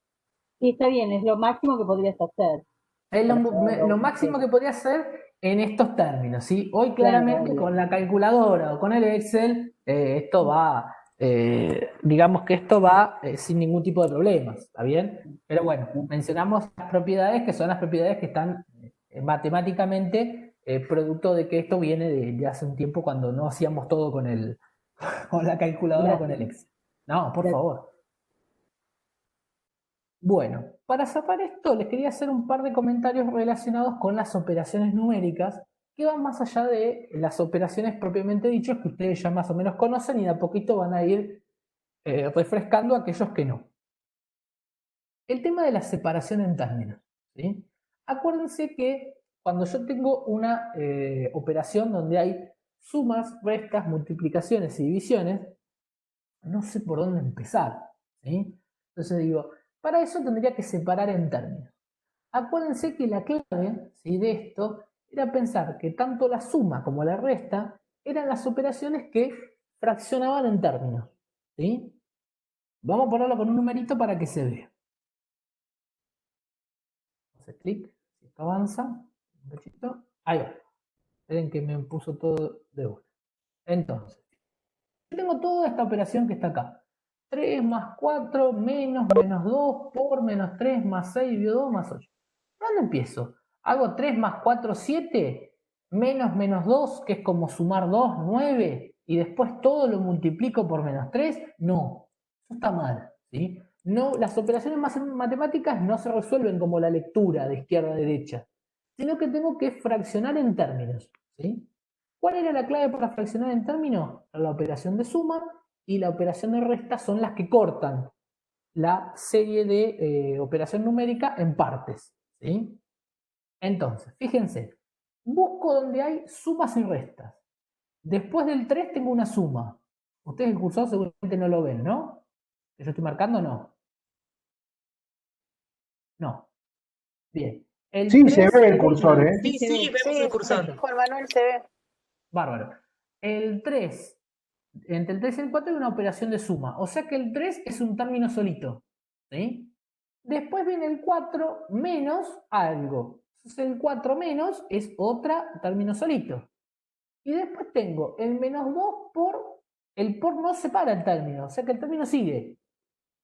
Sí, está bien, es lo máximo que podrías hacer Es para llegar a lo un máximo entero. que podría hacer en estos términos, ¿sí? Hoy Claro, claramente obvio. con la calculadora o con el Excel, esto va, digamos que esto va sin ningún tipo de problemas, ¿está bien? Pero bueno, mencionamos las propiedades que son las propiedades que están matemáticamente producto de que esto viene de hace un tiempo cuando no hacíamos todo con la calculadora o con Gracias. el Excel. No, por Gracias. favor. Bueno, para zafar esto, les quería hacer un par de comentarios relacionados con las operaciones numéricas que van más allá de las operaciones propiamente dichas que ustedes ya más o menos conocen y de a poquito van a ir refrescando a aquellos que no. El tema de la separación en términos, ¿sí? Acuérdense que cuando yo tengo una operación donde hay sumas, restas, multiplicaciones y divisiones, no sé por dónde empezar, ¿sí? Entonces digo, para eso tendría que separar en términos. Acuérdense que la clave, ¿sí?, de esto era pensar que tanto la suma como la resta eran las operaciones que fraccionaban en términos, ¿sí? Vamos a ponerlo con un numerito para que se vea. Hace clic, si esto avanza, un cachito, ahí va. Esperen que me puso todo de una. Entonces, yo tengo toda esta operación que está acá. 3 más 4 menos 2 por menos 3 más 6 dividido 2 más 8. ¿Dónde empiezo? Hago 3 más 4, 7, menos 2, que es como sumar 2, 9, y después todo lo multiplico por menos 3. No, eso está mal, ¿sí? No, las operaciones matemáticas no se resuelven como la lectura de izquierda a derecha, sino que tengo que fraccionar en términos, ¿sí? ¿Cuál era la clave para fraccionar en términos? La operación de suma y la operación de resta son las que cortan la serie de operación numérica en partes, ¿sí? Entonces, fíjense, busco donde hay sumas y restas. Después del 3 tengo una suma. Ustedes el cursor seguramente no lo ven, ¿no? ¿Que yo estoy marcando? No. No. Bien. El Sí, se 3, ve el cursor, ¿eh? Sí, sí, vemos el cursor. Juan Manuel se ve. Bárbaro. El 3, entre el 3 y el 4 hay una operación de suma. O sea que el 3 es un término solito, ¿sí? Después viene el 4 menos algo. Entonces el 4 menos es otra término solito. Y después tengo el menos 2 por... El por no separa el término, o sea que el término sigue.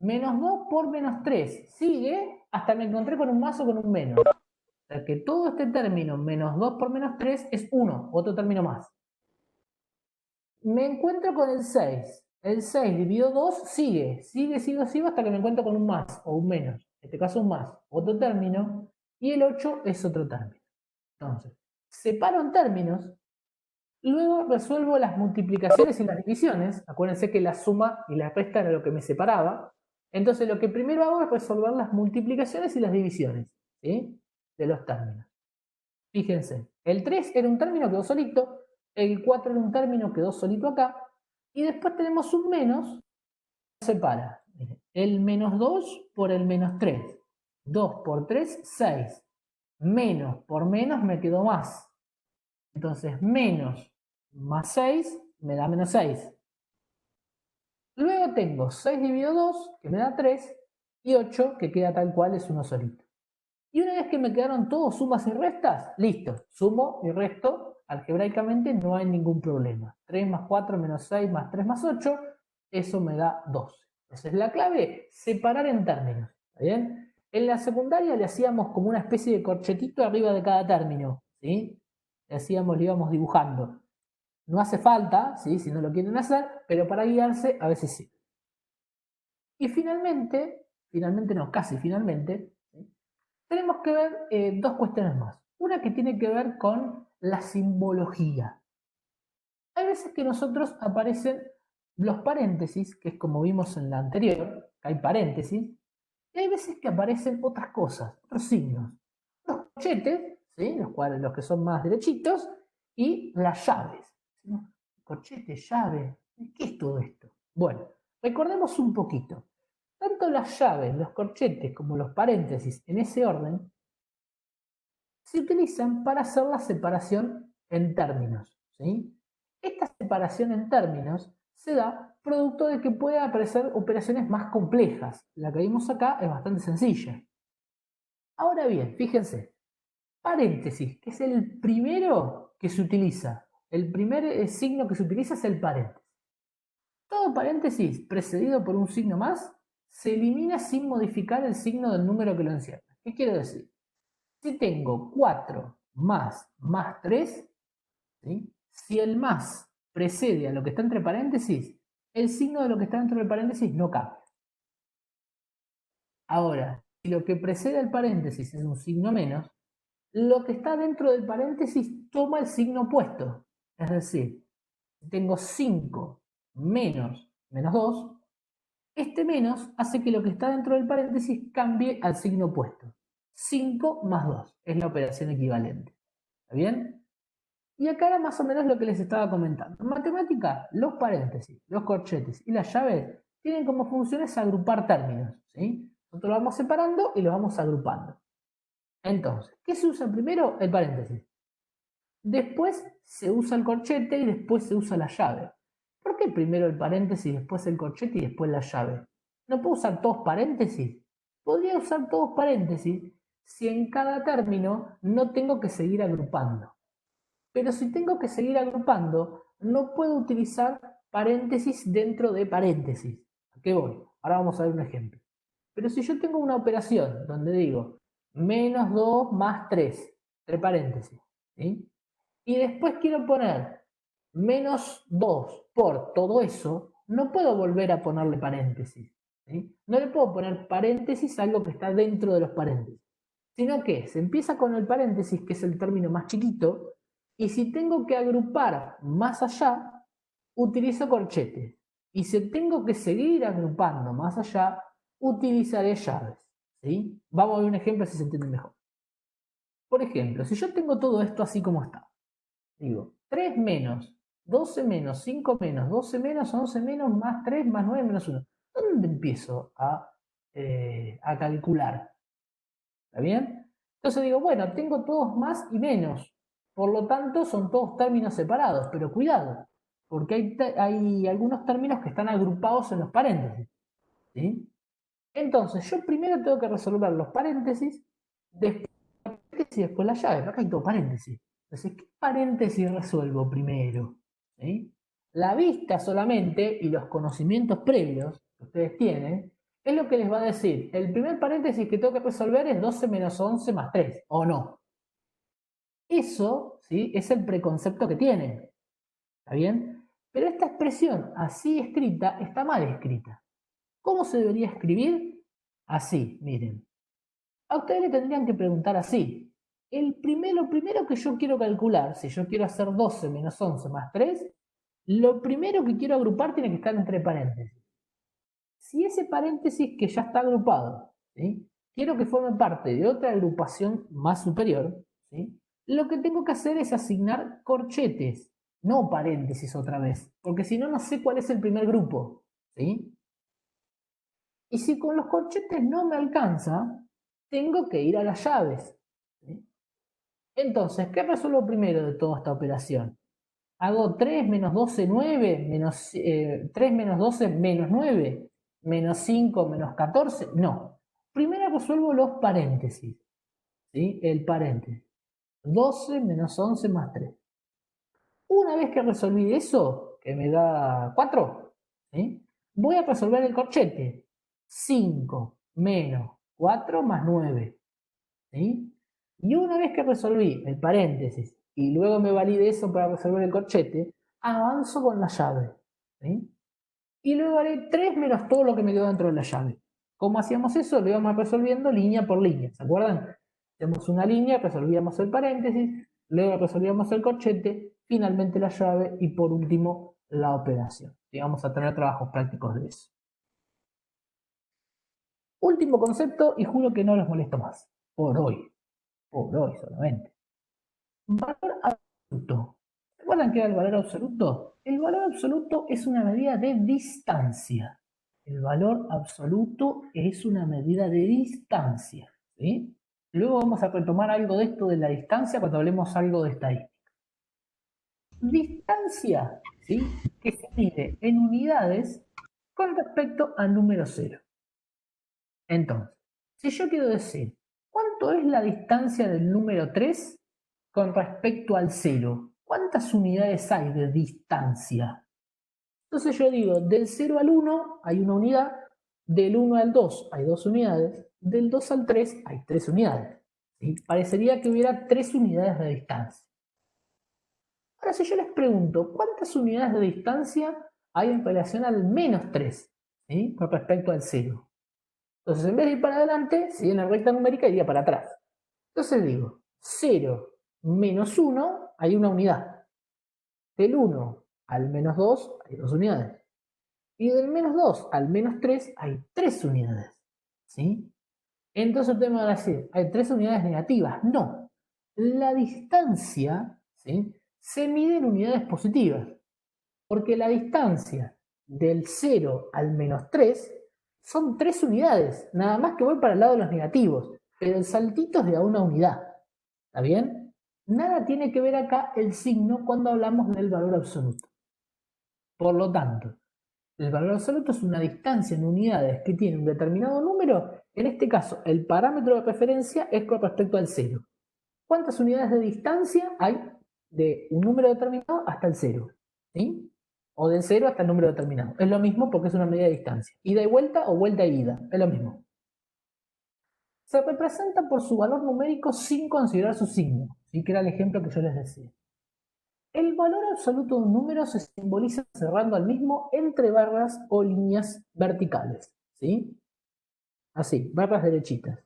Menos 2 por menos 3. Sigue hasta me encontré con un más o con un menos. O sea que todo este término, menos 2 por menos 3, es 1, otro término más. Me encuentro con el 6. El 6 dividido 2 sigue hasta que me encuentro con un más o un menos. En este caso un más, otro término. Y el 8 es otro término. Entonces, separo en términos. Luego resuelvo las multiplicaciones y las divisiones. Acuérdense que la suma y la resta era lo que me separaba. Entonces lo que primero hago es resolver las multiplicaciones y las divisiones, ¿sí? De los términos. Fíjense, el 3 era un término, quedó solito, el 4 era un término, quedó solito acá, y después tenemos un menos, separa. Miren, el menos 2 por el menos 3. 2 por 3, 6. Menos por menos me quedó más. Entonces, menos más 6 me da menos 6. Luego tengo 6 dividido 2, que me da 3, y 8, que queda tal cual, es uno solito. Y una vez que me quedaron todos sumas y restas, listo, sumo y resto, algebraicamente no hay ningún problema. 3 más 4 menos 6 más 3 más 8, eso me da 12. Esa es la clave, separar en términos. ¿Está bien? En la secundaria le hacíamos como una especie de corchetito arriba de cada término, ¿sí? Le íbamos dibujando. No hace falta, ¿sí? Si no lo quieren hacer, pero para guiarse a veces sí. Y finalmente no, casi finalmente, ¿sí? Tenemos que ver dos cuestiones más. Una que tiene que ver con la simbología. Hay veces que nosotros aparecen los paréntesis, que es como vimos en la anterior, que hay paréntesis, y hay veces que aparecen otras cosas, otros signos. Los corchetes, ¿sí? Los que son más derechitos, y las llaves. ¿Sí? Corchete, llave, ¿qué es todo esto? Bueno, recordemos un poquito. Tanto las llaves, los corchetes como los paréntesis en ese orden se utilizan para hacer la separación en términos, ¿sí? Esta separación en términos se da producto de que pueden aparecer operaciones más complejas. La que vimos acá es bastante sencilla. Ahora bien, fíjense, paréntesis, que es el primero que se utiliza. El primer signo que se utiliza es el paréntesis. Todo paréntesis precedido por un signo más se elimina sin modificar el signo del número que lo encierra. ¿Qué quiero decir? Si tengo 4 más 3, ¿sí? Si el más precede a lo que está entre paréntesis, el signo de lo que está dentro del paréntesis no cambia. Ahora, si lo que precede al paréntesis es un signo menos, lo que está dentro del paréntesis toma el signo opuesto. Es decir, si tengo 5 menos 2, este menos hace que lo que está dentro del paréntesis cambie al signo opuesto. 5 más 2 es la operación equivalente. ¿Está bien? Y acá era más o menos lo que les estaba comentando. En matemática, los paréntesis, los corchetes y las llaves tienen como funciones agrupar términos, ¿sí? Nosotros lo vamos separando y lo vamos agrupando. Entonces, ¿qué se usa primero? El paréntesis. Después se usa el corchete y después se usa la llave. ¿Por qué primero el paréntesis, después el corchete y después la llave? ¿No puedo usar todos paréntesis? Podría usar todos paréntesis si en cada término no tengo que seguir agrupando. Pero si tengo que seguir agrupando, no puedo utilizar paréntesis dentro de paréntesis. ¿A qué voy? Ahora vamos a ver un ejemplo. Pero si yo tengo una operación donde digo menos 2 más 3, entre paréntesis, ¿sí? Y después quiero poner menos 2 por todo eso, no puedo volver a ponerle paréntesis, ¿sí? No le puedo poner paréntesis a algo que está dentro de los paréntesis, sino que se empieza con el paréntesis, que es el término más chiquito, y si tengo que agrupar más allá, utilizo corchetes. Y si tengo que seguir agrupando más allá, utilizaré llaves, ¿sí? Vamos a ver un ejemplo si se entiende mejor. Por ejemplo, si yo tengo todo esto así como está, digo 3 menos, 12 menos, 5 menos, 12 menos, 11 menos, más 3, más 9, menos 1. ¿Dónde empiezo a calcular? ¿Está bien? Entonces digo, bueno, tengo todos más y menos. Por lo tanto, son todos términos separados. Pero cuidado, porque hay algunos términos que están agrupados en los paréntesis, ¿sí? Entonces, yo primero tengo que resolver los paréntesis, después y después la llave. Acá hay todo paréntesis. Entonces, ¿qué paréntesis resuelvo primero? ¿Sí? La vista solamente y los conocimientos previos que ustedes tienen es lo que les va a decir. El primer paréntesis que tengo que resolver es 12 menos 11 más 3, ¿o no? Eso, ¿sí? Es el preconcepto que tienen. ¿Está bien? Pero esta expresión así escrita está mal escrita. ¿Cómo se debería escribir? Así, miren. A ustedes le tendrían que preguntar así. Lo primero que yo quiero calcular, si yo quiero hacer 12 menos 11 más 3, lo primero que quiero agrupar tiene que estar entre paréntesis. si ese paréntesis que ya está agrupado, ¿sí?, quiero que forme parte de otra agrupación más superior, ¿sí?, lo que tengo que hacer es asignar corchetes, no paréntesis otra vez, porque si no, no sé cuál es el primer grupo, ¿sí? Y si con los corchetes no me alcanza, tengo que ir a las llaves, ¿sí? Entonces, ¿qué resuelvo primero de toda esta operación? ¿Hago 3 menos 12, 9, menos, 3 menos 12, menos 9, menos 5, menos 14? No. Primero resuelvo los paréntesis, ¿sí? El paréntesis. 12 menos 11 más 3. Una vez que resolví eso, que me da 4, ¿sí?, voy a resolver el corchete. 5 menos 4 más 9, ¿sí? Y una vez que resolví el paréntesis y luego me valide eso para resolver el corchete, avanzo con la llave, ¿sí? Y luego haré 3 menos todo lo que me quedó dentro de la llave. ¿Cómo hacíamos eso? Lo íbamos resolviendo línea por línea, ¿se acuerdan? Hacemos una línea, resolvíamos el paréntesis, luego resolvíamos el corchete, finalmente la llave y por último la operación. Y vamos a tener trabajos prácticos de eso. Último concepto y juro que no los molesto más. Por hoy solamente. Valor absoluto. ¿Recuerdan qué era el valor absoluto? El valor absoluto es una medida de distancia. El valor absoluto es una medida de distancia, ¿sí? Luego vamos a retomar algo de esto de la distancia cuando hablemos algo de estadística. Distancia, ¿sí?, que se mide en unidades con respecto al número 0. Entonces, si yo quiero decir, ¿cuánto es la distancia del número 3 con respecto al 0? ¿Cuántas unidades hay de distancia? Entonces yo digo, del 0 al 1 hay una unidad, del 1 al 2 hay 2 unidades, del 2 al 3 hay 3 unidades. ¿Sí? Parecería que hubiera 3 unidades de distancia. Ahora, si yo les pregunto, ¿cuántas unidades de distancia hay en relación al menos 3, ¿sí?, con respecto al 0? Entonces, en vez de ir para adelante, si en la recta numérica, iría para atrás. Entonces digo, 0 menos 1 hay una unidad. Del 1 al menos 2 hay 2 unidades. Y del menos 2 al menos 3 hay 3 unidades. ¿Sí? Entonces usted me va a decir, ¿hay 3 unidades negativas? No. La distancia, ¿sí?, se mide en unidades positivas. Porque la distancia del 0 al menos 3 son 3 unidades. Nada más que voy para el lado de los negativos. Pero el saltito es de a una unidad. ¿Está bien? Nada tiene que ver acá el signo cuando hablamos del valor absoluto. Por lo tanto, el valor absoluto es una distancia en unidades que tiene un determinado número. En este caso, el parámetro de referencia es con respecto al 0. ¿Cuántas unidades de distancia hay de un número determinado hasta el 0? ¿Sí? O del 0 hasta el número determinado. Es lo mismo porque es una medida de distancia. Ida y vuelta o vuelta y ida. Es lo mismo. Se representa por su valor numérico sin considerar su signo. ¿Sí? Que era el ejemplo que yo les decía. El valor absoluto de un número se simboliza cerrando al mismo entre barras o líneas verticales. ¿Sí? Así, barras derechitas.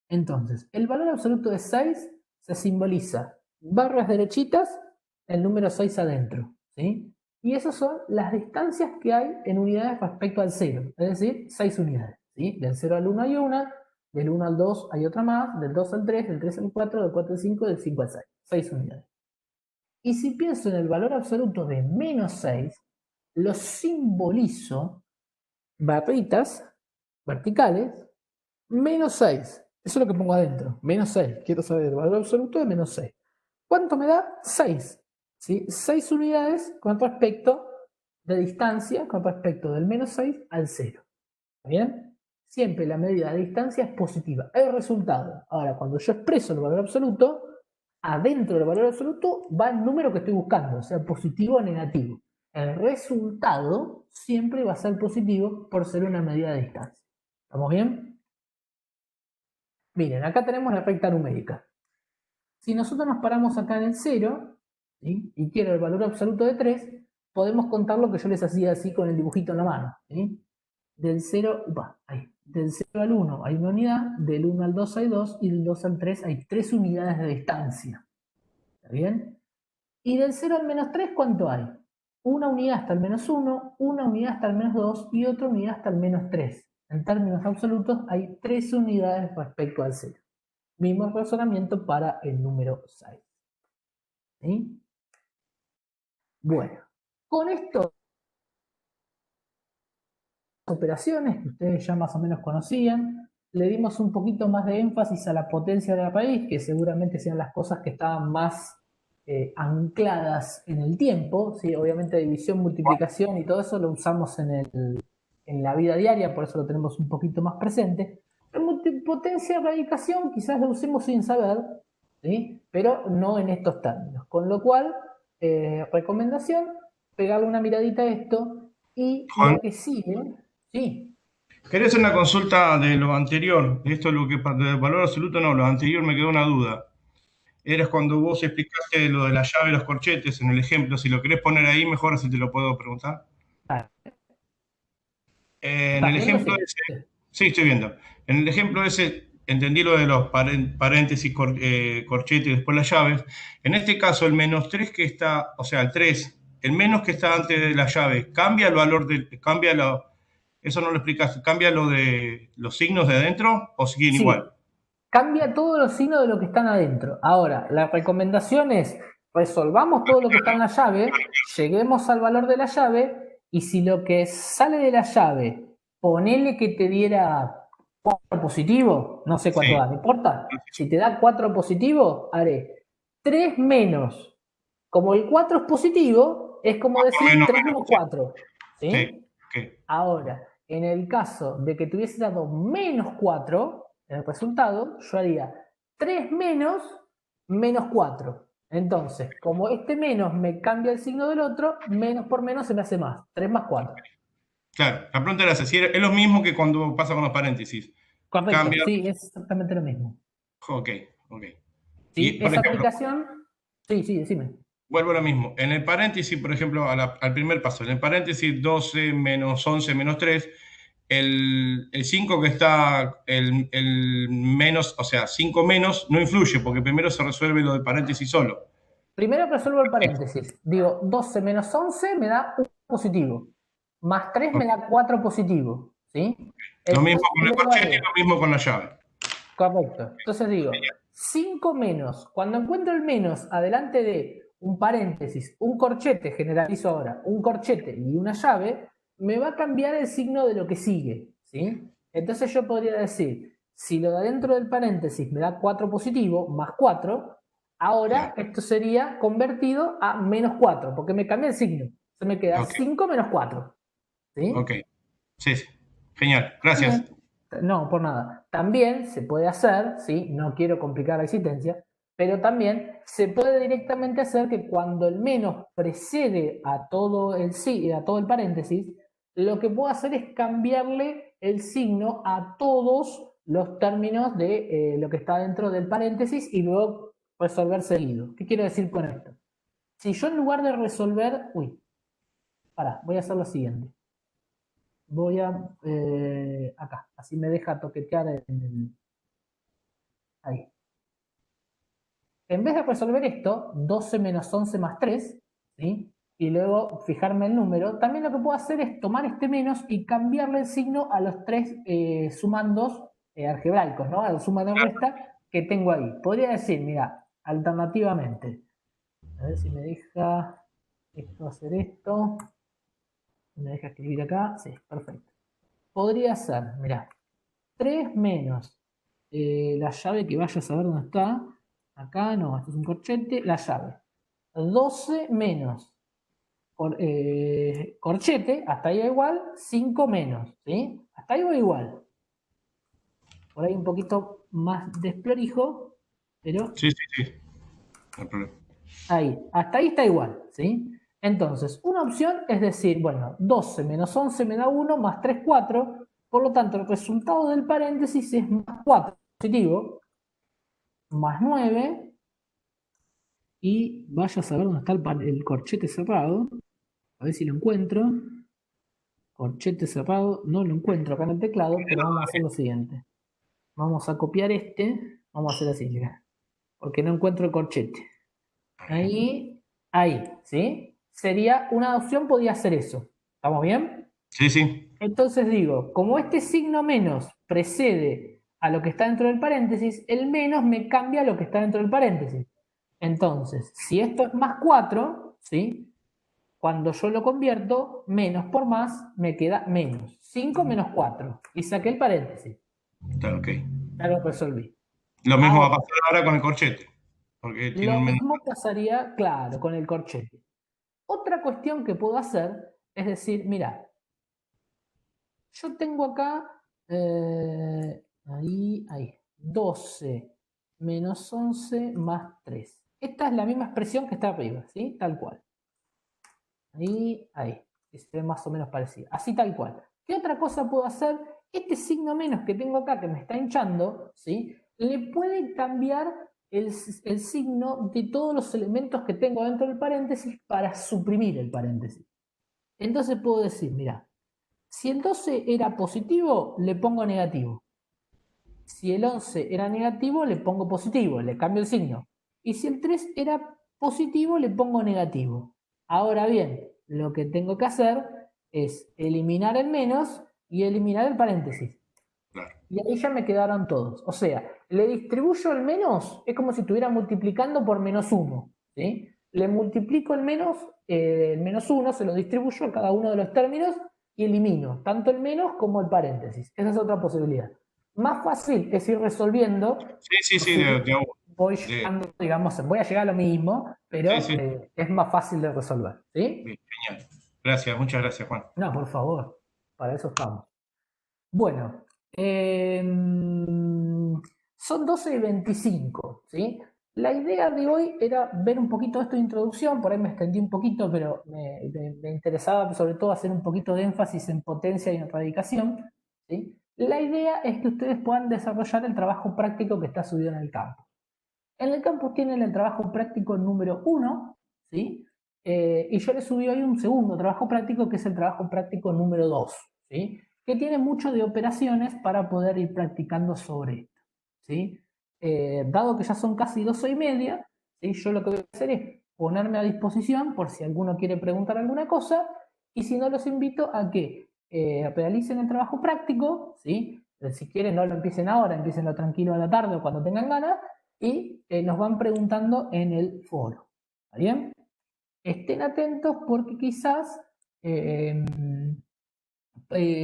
Entonces, el valor absoluto de 6 se simboliza barras derechitas, el número 6 adentro. ¿Sí? Y esas son las distancias que hay en unidades respecto al 0. Es decir, 6 unidades. ¿Sí? Del 0 al 1 hay una, del 1 al 2 hay otra más, del 2 al 3, del 3 al 4, del 4 al 5, del 5 al 6. 6 unidades. Y si pienso en el valor absoluto de menos 6, lo simbolizo barritas verticales, menos 6. Eso es lo que pongo adentro, menos 6. Quiero saber el valor absoluto de menos 6. ¿Cuánto me da? 6. ¿Sí? 6 unidades con respecto de distancia, con respecto del menos 6 al 0. ¿Está bien? Siempre la medida de distancia es positiva. El resultado. Ahora, cuando yo expreso el valor absoluto, adentro del valor absoluto va el número que estoy buscando, sea positivo o negativo. El resultado siempre va a ser positivo por ser una medida de distancia. ¿Estamos bien? Miren, acá tenemos la recta numérica. Si nosotros nos paramos acá en el 0, ¿sí?, y quiero el valor absoluto de 3, podemos contar lo que yo les hacía así con el dibujito en la mano. ¿Sí? Del 0 al 1 hay una unidad, del 1 al 2 hay 2 y del 2 al 3 hay 3 unidades de distancia. ¿Está bien? Y del 0 al menos 3, ¿cuánto hay? una unidad hasta el menos 1, una unidad hasta el menos 2 y otra unidad hasta el menos 3. En términos absolutos hay 3 unidades respecto al 0. Mismo razonamiento para el número 6. ¿Sí? Bueno, con estas operaciones que ustedes ya más o menos conocían, le dimos un poquito más de énfasis a la potencia de la raíz, que seguramente sean las cosas que estaban más ancladas en el tiempo. ¿Sí? Obviamente división, multiplicación y todo eso lo usamos en la vida diaria, por eso lo tenemos un poquito más presente. La potencia de radicación quizás lo usemos sin saber, ¿sí? Pero no en estos términos. Con lo cual, recomendación, pegarle una miradita a esto y Juan, lo que sigue, sí. quería hacer una consulta de lo anterior. Esto es lo que, del valor absoluto, no, lo anterior me quedó una duda. Eras cuando vos explicaste lo de la llave y los corchetes en el ejemplo. Si lo querés poner ahí, mejor así te lo puedo preguntar. En ¿Estás el viendo? ejemplo Sí. ese, sí, estoy viendo. En el ejemplo ese, entendí lo de los paréntesis, corchete y después las llaves. En este caso, el menos 3 que está, o sea, el 3, el menos que está antes de la llave, ¿cambia el valor eso no lo explicaste, cambia lo de los signos de adentro o siguen Sí, igual? cambia todos los signos de lo que están adentro. Ahora, la recomendación es, resolvamos todo lo que está en la llave, lleguemos al valor de la llave, y si lo que sale de la llave, ponele que te diera 4 positivo, no sé cuánto Sí, da, no importa. Si te da 4 positivo, haré 3 menos. Como el 4 es positivo, es como decir menos, 3 menos 4. sí, ¿Sí? ok, Ahora, en el caso de que tuviese dado menos 4 en el resultado, yo haría 3 menos menos 4. Entonces, como este menos me cambia el signo del otro, menos por menos se me hace más. 3 más 4. claro, la pregunta era esa, si es lo mismo que cuando pasa con los paréntesis, Correcto, cambia, sí, es exactamente lo mismo. ok, ok. ¿Sí? Y, por Esa ejemplo, aplicación, sí, sí, decime. vuelvo a lo mismo. En el paréntesis, por ejemplo, al primer paso, en el paréntesis 12 menos 11 menos 3, el 5 que está, el menos, o sea, 5 menos, no influye, porque primero se resuelve lo del paréntesis solo. Primero resuelvo el paréntesis. Digo, 12 menos 11 me da 1 positivo. Más 3 me da 4 positivo. ¿Sí? Lo mismo Entonces con el luego corchete y haré. lo mismo con la llave. Correcto. Entonces digo, 5 menos. Cuando encuentro el menos adelante de un paréntesis, un corchete, generalizo ahora, un corchete y una llave, me va a cambiar el signo de lo que sigue. ¿Sí? Entonces yo podría decir, si lo de adentro del paréntesis me da 4 positivo, más 4, ahora Claro. esto sería convertido a menos 4, porque me cambia el signo. Se me queda Ok, 5 menos 4. ok. ¿Sí? Sí, sí. Genial, gracias. También, no, por nada. También se puede hacer, ¿sí? No quiero complicar la existencia, pero también se puede directamente hacer que cuando el menos precede a todo el sí, a todo el paréntesis, lo que puedo hacer es cambiarle el signo a todos los términos de lo que está dentro del paréntesis y luego resolver seguido. ¿Qué quiero decir con esto? Si yo en lugar de resolver, voy a hacer lo siguiente. Voy a acá, así me deja toquetear ahí. En vez de resolver esto, 12 menos 11 más 3, ¿sí? Y luego fijarme el número, también lo que puedo hacer es tomar este menos y cambiarle el signo a los 3 sumandos algebraicos, ¿no? A la suma de resta que tengo ahí. Podría decir, mira, alternativamente, a ver si me deja esto hacer esto, me deja escribir acá, sí, perfecto. Podría ser, mira, 3 menos la llave que vaya a saber dónde está. Acá no, esto es un corchete, la llave. 12 menos corchete, hasta ahí va igual, 5 menos, ¿sí? Hasta ahí va igual. Por ahí un poquito más desplorijo, pero Sí, sí, sí. No hay problema. ahí, hasta ahí está igual, ¿sí? Entonces, una opción es decir, bueno, 12 menos 11 me da 1, más 3, 4, por lo tanto, el resultado del paréntesis es más 4 positivo, más 9, y vaya a saber dónde está el corchete cerrado, a ver si lo encuentro. Corchete cerrado, no lo encuentro acá en el teclado, pero vamos a hacer lo siguiente. Vamos a copiar vamos a hacer así, porque no encuentro el corchete. Ahí, ¿sí? sería una opción, podía ser eso. ¿Estamos bien? Sí, sí. Entonces digo, como este signo menos precede a lo que está dentro del paréntesis, el menos me cambia lo que está dentro del paréntesis. Entonces, si esto es más 4, ¿sí? Cuando yo lo convierto, menos por más, me queda menos. 5 menos 4. Y saqué el paréntesis. Está ok. Ya lo resolví. Lo mismo va a Ahora, pasar ahora con el corchete, porque tiene lo un menos. mismo pasaría, claro, con el corchete. Otra cuestión que puedo hacer es decir, mira, yo tengo acá, ahí, 12 menos 11 más 3. Esta es la misma expresión que está arriba, ¿sí? Tal cual. Ahí, que se ve más o menos parecida. Así tal cual. ¿Qué otra cosa puedo hacer? Este signo menos que tengo acá, que me está hinchando, ¿sí? Le puede cambiar el signo de todos los elementos que tengo dentro del paréntesis para suprimir el paréntesis. Entonces puedo decir, mira, si el 12 era positivo, le pongo negativo. Si el 11 era negativo, le pongo positivo, le cambio el signo. Y si el 3 era positivo, le pongo negativo. Ahora bien, lo que tengo que hacer es eliminar el menos y eliminar el paréntesis. Claro. Y ahí ya me quedaron todos. O sea, le distribuyo el menos, es como si estuviera multiplicando por menos 1. ¿Sí? Le multiplico el menos 1, se lo distribuyo a cada uno de los términos y elimino tanto el menos como el paréntesis. Esa es otra posibilidad. Más fácil es ir resolviendo. Sí, Así de voy de- llegando, digamos, voy a llegar a lo mismo, pero sí, sí. es más fácil de resolver. ¿Sí? Bien, genial. Gracias, muchas gracias, Juan. No, por favor, para eso estamos. Bueno, son 12 y 25, ¿sí? La idea de hoy era ver un poquito esto de introducción, por ahí me extendí un poquito, pero me interesaba sobre todo hacer un poquito de énfasis en potencia y en radicación, ¿sí? La idea es que ustedes puedan desarrollar el trabajo práctico que está subido en el campus. En el campus tienen el trabajo práctico número 1, ¿sí? Y yo les subí hoy un segundo trabajo práctico que es el trabajo práctico número 2, ¿sí? Que tiene mucho de operaciones para poder ir practicando sobre esto, ¿sí? Dado que ya son casi 12:30, ¿sí? Yo lo que voy a hacer es ponerme a disposición por si alguno quiere preguntar alguna cosa, y si no, los invito a que realicen el trabajo práctico, ¿sí? Si quieren, no lo empiecen ahora, empiecenlo tranquilo a la tarde o cuando tengan ganas, y nos van preguntando en el foro. ¿Está bien? Estén atentos porque quizás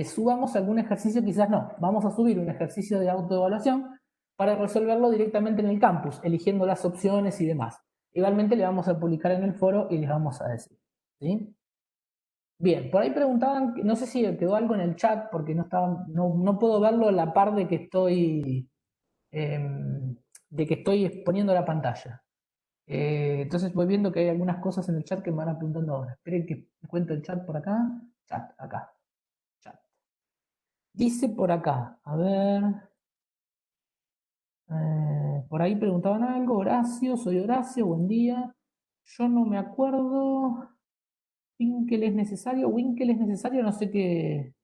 subamos algún ejercicio, quizás no. Vamos a subir un ejercicio de autoevaluación para resolverlo directamente en el campus, eligiendo las opciones y demás. Igualmente le vamos a publicar en el foro y les vamos a decir. ¿Sí? Bien, por ahí preguntaban, no sé si quedó algo en el chat porque no puedo verlo a la par de que estoy exponiendo la pantalla. Entonces voy viendo que hay algunas cosas en el chat que me van preguntando ahora. Esperen que cuento el chat por acá. Chat, acá. Chat. Dice por acá, a ver. Por ahí preguntaban algo. Horacio, soy Horacio, buen día. Yo no me acuerdo. Winkel es necesario. Winkel es necesario, no sé qué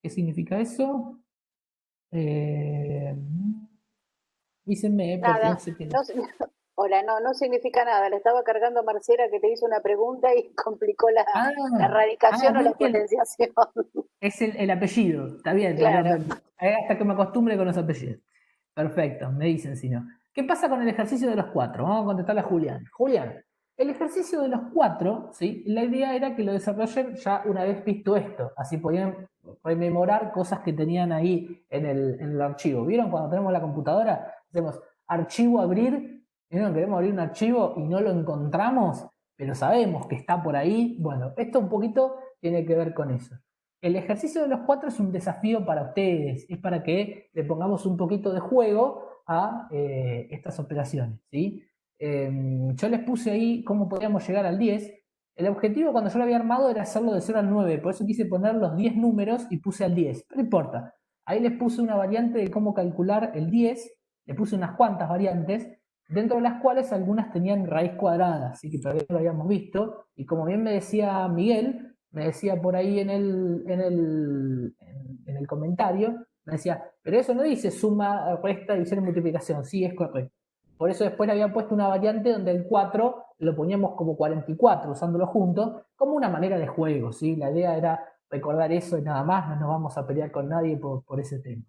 significa eso. Dícenme, porque no Nada, sé qué. no, hola, no significa nada. Le estaba cargando a Marcela que te hizo una pregunta y complicó la radicación o la Winkel potenciación. es el apellido, está bien, Claro. hasta que me acostumbre con los apellidos. Perfecto, me dicen si no. ¿Qué pasa con el ejercicio de los 4? Vamos a contestarle a Julián. Julián, el ejercicio de los 4, ¿sí? La idea era que lo desarrollen ya una vez visto esto, así podían rememorar cosas que tenían ahí en el archivo. ¿Vieron cuando tenemos la computadora? Hacemos archivo abrir, ¿vieron? Queremos abrir un archivo y no lo encontramos, pero sabemos que está por ahí. Bueno, esto un poquito tiene que ver con eso. El ejercicio de los 4 es un desafío para ustedes, es para que le pongamos un poquito de juego a estas operaciones, ¿sí? Yo les puse ahí cómo podíamos llegar al 10. El objetivo cuando yo lo había armado era hacerlo de 0 al 9, por eso quise poner los 10 números y puse al 10, pero no importa. Ahí les puse una variante de cómo calcular el 10, le puse unas cuantas variantes, dentro de las cuales algunas tenían raíz cuadrada, así que todavía no lo habíamos visto, y como bien me decía Miguel, me decía por ahí en el comentario, me decía, pero eso no dice suma, resta, división y multiplicación. Sí, es correcto. Por eso después le había puesto una variante donde el 4 lo poníamos como 44, usándolo juntos, como una manera de juego, ¿sí? La idea era recordar eso y nada más, no nos vamos a pelear con nadie por ese tema.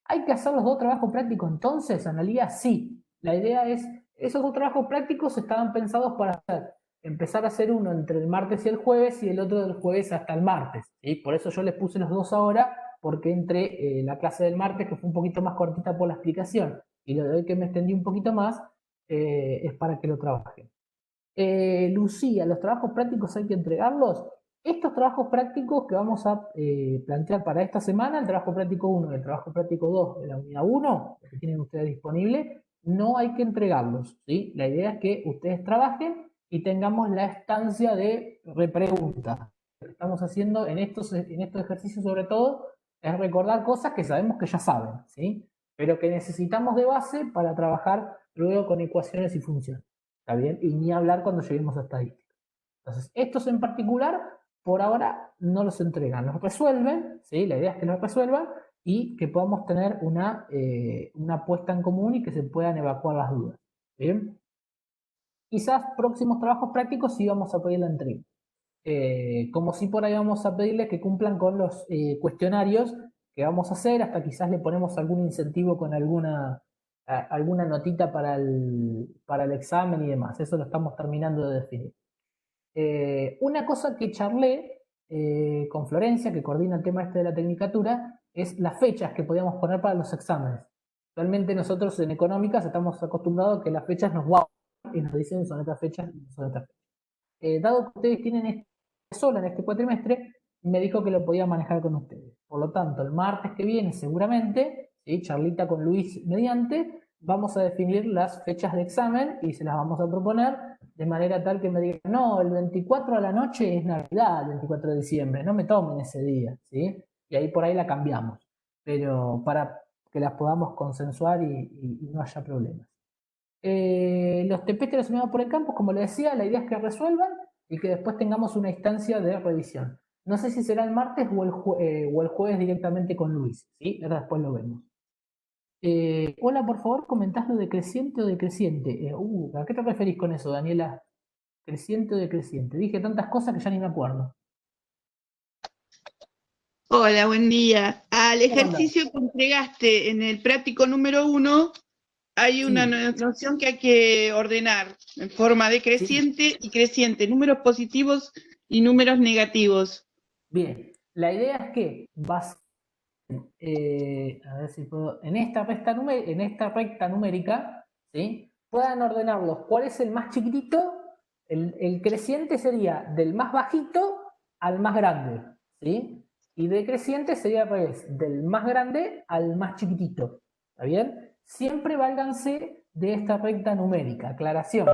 ¿Hay que hacer los dos trabajos prácticos entonces, Analía? Sí. La idea es, esos dos trabajos prácticos estaban pensados para empezar a hacer uno entre el martes y el jueves y el otro del jueves hasta el martes. ¿Sí? Por eso yo les puse los dos ahora, porque entre la clase del martes, que fue un poquito más cortita por la explicación, y lo de hoy que me extendí un poquito más, es para que lo trabajen. Lucía, ¿los trabajos prácticos hay que entregarlos? Estos trabajos prácticos que vamos a plantear para esta semana, el trabajo práctico 1 y el trabajo práctico 2 de la unidad 1, que tienen ustedes disponible, no hay que entregarlos, ¿sí? La idea es que ustedes trabajen y tengamos la estancia de repreguntas. Lo que estamos haciendo en estos ejercicios sobre todo es recordar cosas que sabemos que ya saben, ¿sí? Pero que necesitamos de base para trabajar luego con ecuaciones y funciones. ¿Está bien? Y ni hablar cuando lleguemos a estadística. Entonces, estos en particular, por ahora no los entregan, los resuelven, ¿sí? La idea es que los resuelvan y que podamos tener una puesta en común y que se puedan evacuar las dudas. ¿Bien? Quizás próximos trabajos prácticos sí vamos a pedir la entrega. Como si por ahí vamos a pedirles que cumplan con los cuestionarios que vamos a hacer, hasta quizás le ponemos algún incentivo con alguna notita para el examen y demás. Eso lo estamos terminando de definir. Una cosa que charlé con Florencia, que coordina el tema este de la tecnicatura, es las fechas que podíamos poner para los exámenes. Realmente nosotros en económicas estamos acostumbrados a que las fechas nos guardan y nos dicen son estas fechas y son estas fechas. Dado que ustedes tienen esta sola en este cuatrimestre, me dijo que lo podía manejar con ustedes. Por lo tanto, el martes que viene seguramente, ¿sí? Charlita con Luis mediante, vamos a definir las fechas de examen y se las vamos a proponer de manera tal que me digan, no, el 24 a la noche es Navidad, el 24 de diciembre, no me tomen ese día, ¿sí? Y ahí por ahí la cambiamos, pero para que las podamos consensuar y no haya problemas. Los TP relacionados por el campus, como les decía, la idea es que resuelvan y que después tengamos una instancia de revisión. No sé si será el martes o el jueves directamente con Luis, ¿sí? Ahora después lo vemos. Hola, por favor, comentás lo de creciente o decreciente. ¿A qué te referís con eso, Daniela? Creciente o decreciente. Dije tantas cosas que ya ni me acuerdo. Hola, buen día. Al ¿Cómo andás? ejercicio que entregaste en el práctico número 1, hay Sí. una noción que hay que ordenar en forma decreciente y creciente, números positivos y números negativos. Bien, la idea es que vas, a ver si puedo, en esta recta numérica, ¿sí? Puedan ordenarlos. ¿Cuál es el más chiquitito? El creciente sería del más bajito al más grande, ¿sí? Y decreciente sería al revés, del más grande al más chiquitito. ¿Está bien? Siempre válganse de esta recta numérica. Aclaración.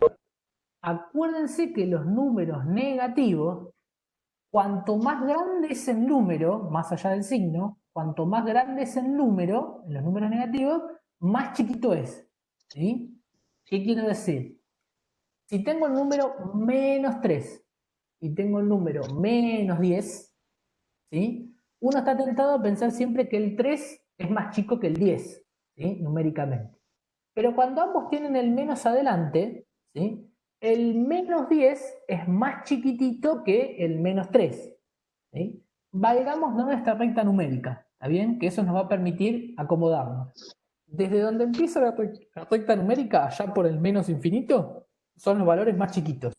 Acuérdense que los números negativos, cuanto más grande es el número, más allá del signo, cuanto más grande es el número, en los números negativos, más chiquito es. ¿Sí? ¿Qué quiero decir? Si tengo el número menos 3 y tengo el número menos 10, ¿sí? Uno está tentado a pensar siempre que el 3 es más chico que el 10, ¿sí? Numéricamente. Pero cuando ambos tienen el menos adelante, ¿sí? El menos 10 es más chiquitito que el menos 3. ¿Sí? Valgamos nuestra recta numérica, ¿está bien? Que eso nos va a permitir acomodarnos. Desde donde empieza la recta numérica, allá por el menos infinito, son los valores más chiquitos.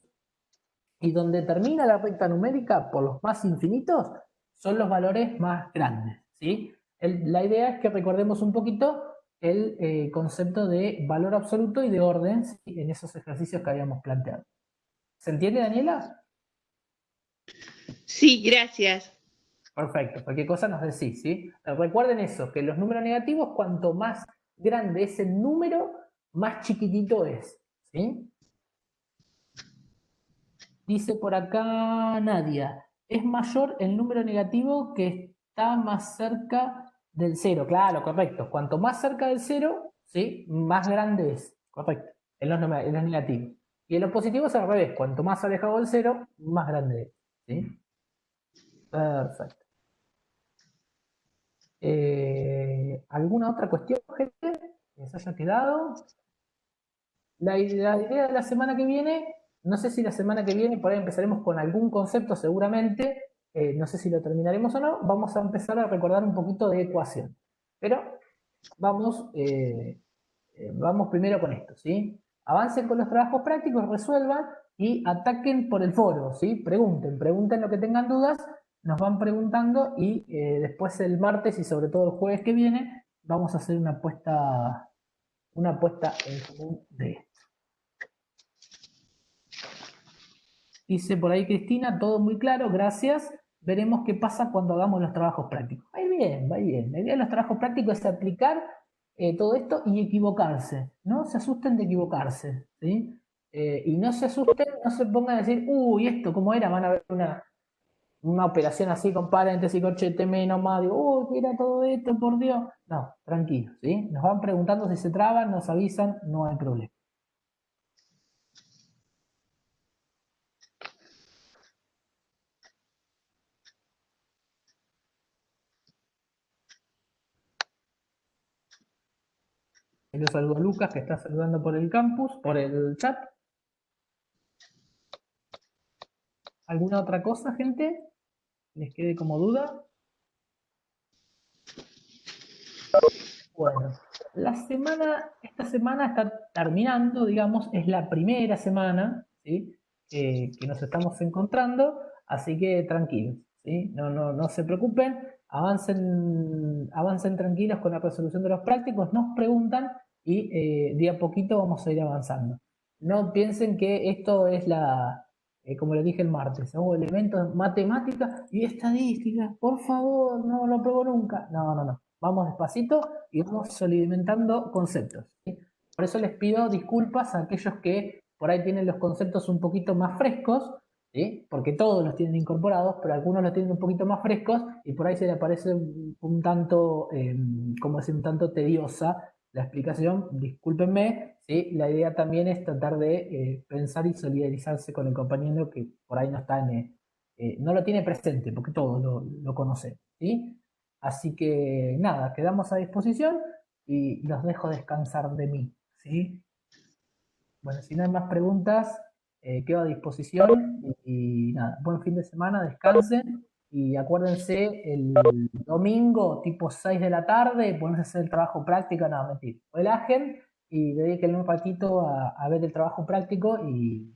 Y donde termina la recta numérica, por los más infinitos, son los valores más grandes, ¿sí? La idea es que recordemos un poquito el concepto de valor absoluto y de orden, ¿sí? En esos ejercicios que habíamos planteado. ¿Se entiende, Daniela? Sí, gracias. Perfecto, cualquier cosa nos decís, ¿sí? Recuerden eso, que los números negativos, cuanto más grande es el número, más chiquitito es, ¿sí? Dice por acá Nadia, es mayor el número negativo que está más cerca del cero. Claro, correcto. Cuanto más cerca del cero, ¿sí? Más grande es. Correcto. En los negativos. Y en los positivos al revés. Cuanto más alejado del cero, más grande es. ¿Sí? Perfecto. ¿Alguna otra cuestión, gente? ¿Que les haya quedado? la idea de la semana que viene, no sé si la semana que viene por ahí empezaremos con algún concepto seguramente, no sé si lo terminaremos o no, vamos a empezar a recordar un poquito de ecuación. Pero vamos, vamos primero con esto, ¿sí? Avancen con los trabajos prácticos, resuelvan y ataquen por el foro, ¿sí? Pregunten lo que tengan dudas, nos van preguntando y después el martes y sobre todo el jueves que viene vamos a hacer una apuesta en común de esto. Dice por ahí Cristina, todo muy claro, gracias. Veremos qué pasa cuando hagamos los trabajos prácticos. Va bien, va bien. La idea de los trabajos prácticos es aplicar todo esto y equivocarse. No se asusten de equivocarse, ¿sí? Y no se asusten, no se pongan a decir, uy, esto cómo era, van a ver una operación así con paréntesis, corchete, menos, más, digo, uy, ¿qué era todo esto, por Dios? No, tranquilos, ¿sí? Nos van preguntando si se traban, nos avisan, no hay problema. Yo saludo a Lucas, que está saludando por el campus, por el chat. ¿Alguna otra cosa, gente? ¿Les quede como duda? Bueno, esta semana está terminando, digamos, es la primera semana, ¿sí? Que nos estamos encontrando, así que tranquilos, ¿sí? No se preocupen, avancen tranquilos con la resolución de los prácticos, nos preguntan y de a poquito vamos a ir avanzando. No piensen que esto es como les dije el martes, ¿no? Elementos matemáticas y estadísticas, por favor, no lo pruebo nunca. No. Vamos despacito y vamos solidimentando conceptos, ¿sí? Por eso les pido disculpas a aquellos que por ahí tienen los conceptos un poquito más frescos, ¿sí? Porque todos los tienen incorporados, pero algunos los tienen un poquito más frescos y por ahí se les parece un tanto, como decir, un tanto tediosa la explicación. Discúlpenme, ¿sí? La idea también es tratar de pensar y solidarizarse con el compañero que por ahí no está no lo tiene presente, porque todos lo conocen, ¿sí? Así que nada, quedamos a disposición y los dejo descansar de mí, ¿sí? Bueno, si no hay más preguntas, quedo a disposición y nada, buen fin de semana, descansen y acuérdense el domingo tipo 6 de la tarde, ponerse a hacer el trabajo práctico, no, mentira, relajen y dediquen un ratito a ver el trabajo práctico y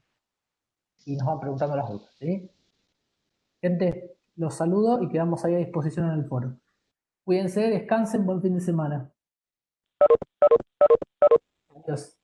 nos van preguntando las dudas, ¿sí? Gente, los saludo y quedamos ahí a disposición en el foro. Cuídense, descansen, buen fin de semana. Adiós.